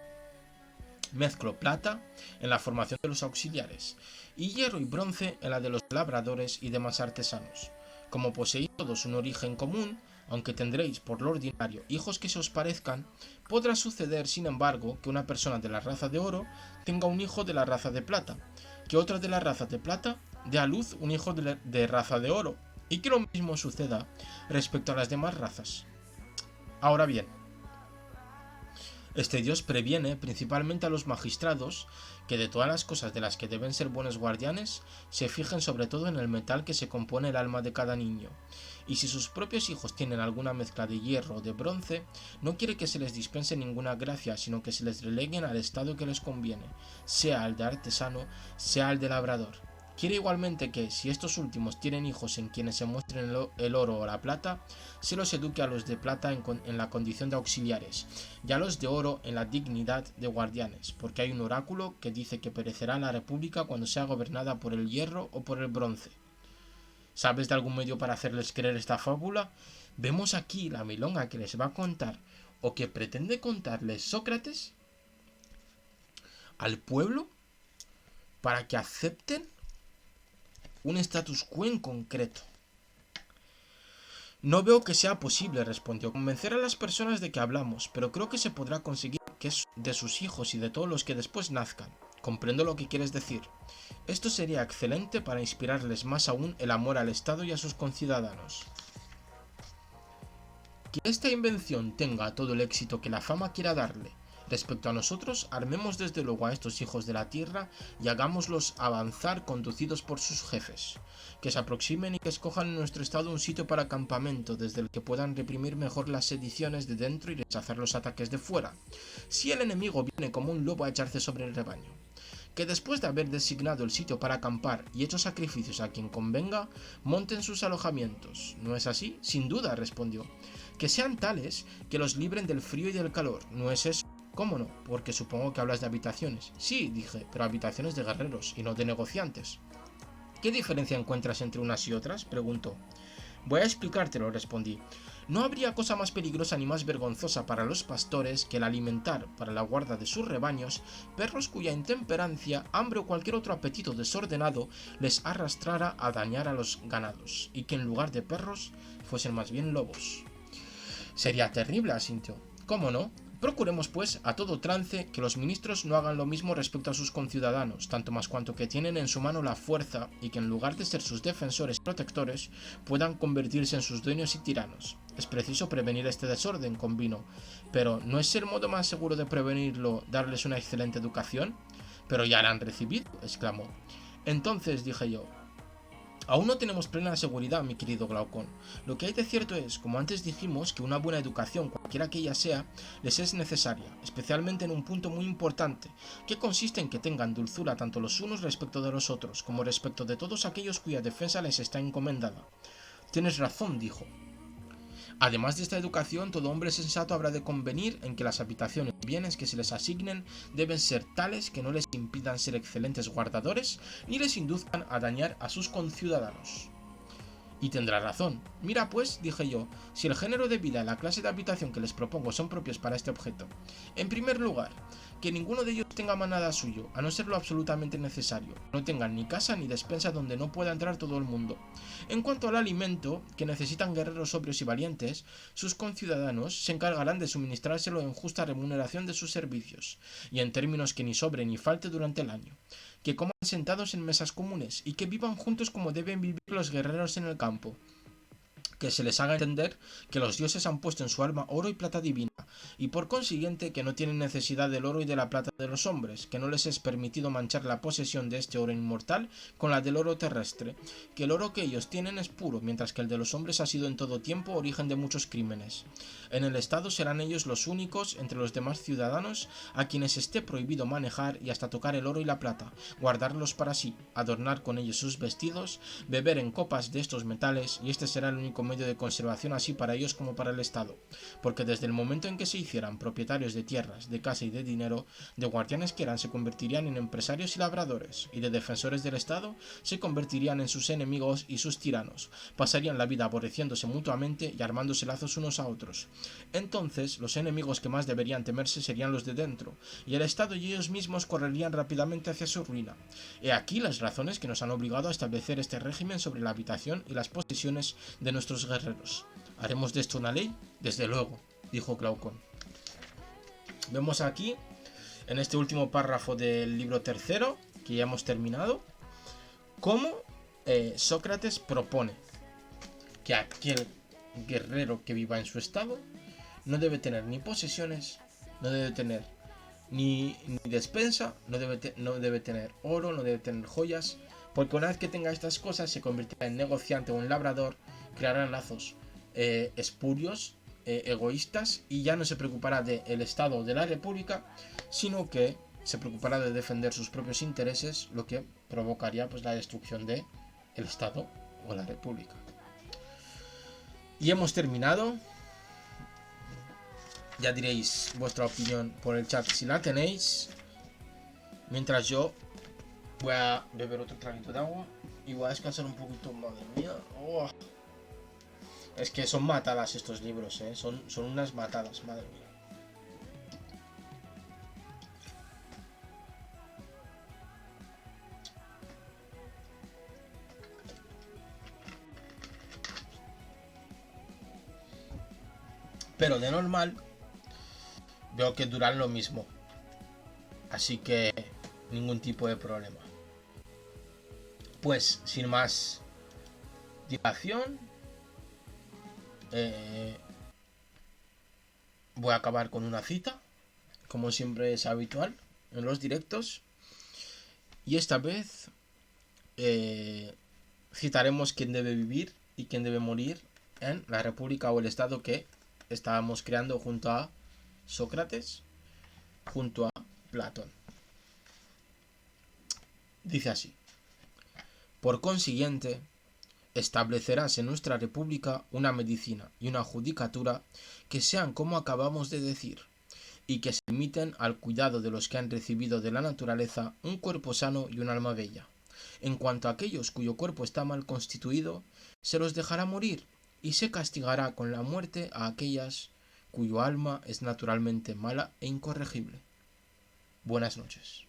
Mezclo plata en la formación de los auxiliares, y hierro y bronce en la de los labradores y demás artesanos. Como poseéis todos un origen común, aunque tendréis por lo ordinario hijos que se os parezcan, podrá suceder, sin embargo, que una persona de la raza de oro tenga un hijo de la raza de plata, que otra de la raza de plata dé a luz un hijo de raza de oro, y que lo mismo suceda respecto a las demás razas. Ahora bien, este dios previene principalmente a los magistrados que de todas las cosas de las que deben ser buenos guardianes, se fijen sobre todo en el metal que se compone el alma de cada niño, y si sus propios hijos tienen alguna mezcla de hierro o de bronce, no quiere que se les dispense ninguna gracia, sino que se les releguen al estado que les conviene, sea el de artesano, sea el de labrador. Quiere igualmente que, si estos últimos tienen hijos en quienes se muestren el oro o la plata, se los eduque a los de plata en la condición de auxiliares, y a los de oro en la dignidad de guardianes, porque hay un oráculo que dice que perecerá la república cuando sea gobernada por el hierro o por el bronce. ¿Sabes de algún medio para hacerles creer esta fábula? Vemos aquí la milonga que les va a contar, o que pretende contarles Sócrates, al pueblo, para que acepten un status quo en concreto. No veo que sea posible, respondió, convencer a las personas de que hablamos, pero creo que se podrá conseguir que es de sus hijos y de todos los que después nazcan. Comprendo lo que quieres decir. Esto sería excelente para inspirarles más aún el amor al Estado y a sus conciudadanos. Que esta invención tenga todo el éxito que la fama quiera darle. Respecto a nosotros, armemos desde luego a estos hijos de la tierra y hagámoslos avanzar conducidos por sus jefes, que se aproximen y que escojan en nuestro estado un sitio para campamento desde el que puedan reprimir mejor las sediciones de dentro y rechazar los ataques de fuera, si el enemigo viene como un lobo a echarse sobre el rebaño. Que después de haber designado el sitio para acampar y hecho sacrificios a quien convenga, monten sus alojamientos. ¿No es así? Sin duda, respondió. Que sean tales que los libren del frío y del calor. ¿No es eso? ¿Cómo no? Porque supongo que hablas de habitaciones. Sí, dije, pero habitaciones de guerreros y no de negociantes. ¿Qué diferencia encuentras entre unas y otras?, preguntó. Voy a explicártelo, respondí. No habría cosa más peligrosa ni más vergonzosa para los pastores que el alimentar, para la guarda de sus rebaños, perros cuya intemperancia, hambre o cualquier otro apetito desordenado les arrastrara a dañar a los ganados, y que en lugar de perros fuesen más bien lobos. Sería terrible, asintió. ¿Cómo no? Procuremos, pues, a todo trance que los ministros no hagan lo mismo respecto a sus conciudadanos, tanto más cuanto que tienen en su mano la fuerza y que en lugar de ser sus defensores y protectores, puedan convertirse en sus dueños y tiranos. Es preciso prevenir este desorden, convino, pero ¿no es el modo más seguro de prevenirlo darles una excelente educación? Pero ya la han recibido, exclamó. Entonces, dije yo, aún no tenemos plena seguridad, mi querido Glaucón. Lo que hay de cierto es, como antes dijimos, que una buena educación, cualquiera que ella sea, les es necesaria, especialmente en un punto muy importante, que consiste en que tengan dulzura tanto los unos respecto de los otros, como respecto de todos aquellos cuya defensa les está encomendada. Tienes razón, dijo. Además de esta educación, todo hombre sensato habrá de convenir en que las habitaciones y bienes que se les asignen deben ser tales que no les impidan ser excelentes guardadores ni les induzcan a dañar a sus conciudadanos. Y tendrá razón. Mira pues, dije yo, si el género de vida y la clase de habitación que les propongo son propios para este objeto. En primer lugar, que ninguno de ellos tenga manada suyo, a no ser lo absolutamente necesario. No tengan ni casa ni despensa donde no pueda entrar todo el mundo. En cuanto al alimento, que necesitan guerreros sobrios y valientes, sus conciudadanos se encargarán de suministrárselo en justa remuneración de sus servicios, y en términos que ni sobre ni falte durante el año. Que coman sentados en mesas comunes y que vivan juntos como deben vivir los guerreros en el campo. Que se les haga entender que los dioses han puesto en su alma oro y plata divina, y por consiguiente que no tienen necesidad del oro y de la plata de los hombres, que no les es permitido manchar la posesión de este oro inmortal con la del oro terrestre, que el oro que ellos tienen es puro, mientras que el de los hombres ha sido en todo tiempo origen de muchos crímenes. En el estado serán ellos los únicos entre los demás ciudadanos a quienes esté prohibido manejar y hasta tocar el oro y la plata, guardarlos para sí, adornar con ellos sus vestidos, beber en copas de estos metales, y este será el único medio de conservación así para ellos como para el Estado, porque desde el momento en que se hicieran propietarios de tierras, de casa y de dinero, de guardianes que eran se convertirían en empresarios y labradores, y de defensores del Estado se convertirían en sus enemigos y sus tiranos, pasarían la vida aborreciéndose mutuamente y armándose lazos unos a otros. Entonces los enemigos que más deberían temerse serían los de dentro, y el Estado y ellos mismos correrían rápidamente hacia su ruina. He aquí las razones que nos han obligado a establecer este régimen sobre la habitación y las posesiones de nuestros guerreros. ¿Haremos de esto una ley? Desde luego, dijo Glaucón. Vemos aquí, en este último párrafo del libro tercero, que ya hemos terminado, cómo Sócrates propone que aquel guerrero que viva en su estado no debe tener ni posesiones, no debe tener ni despensa, no debe tener oro, no debe tener joyas, porque una vez que tenga estas cosas se convertirá en negociante o en labrador, creará lazos espurios, egoístas, y ya no se preocupará del Estado o de la República, sino que se preocupará de defender sus propios intereses, lo que provocaría pues la destrucción del Estado o la República. Y hemos terminado. Ya diréis vuestra opinión por el chat si la tenéis. Mientras yo voy a beber otro traguito de agua y voy a descansar un poquito. Madre mía. Oh. Es que son matadas estos libros, son unas matadas, madre mía. Pero de normal veo que duran lo mismo, así que ningún tipo de problema. Pues sin más dilación, voy a acabar con una cita, como siempre es habitual en los directos, y esta vez citaremos quién debe vivir y quién debe morir en la república o el estado que estábamos creando junto a Sócrates, junto a Platón. Dice así: por consiguiente, establecerás en nuestra república una medicina y una judicatura que sean como acabamos de decir, y que se limiten al cuidado de los que han recibido de la naturaleza un cuerpo sano y un alma bella. En cuanto a aquellos cuyo cuerpo está mal constituido, se los dejará morir, y se castigará con la muerte a aquellas cuyo alma es naturalmente mala e incorregible. Buenas noches.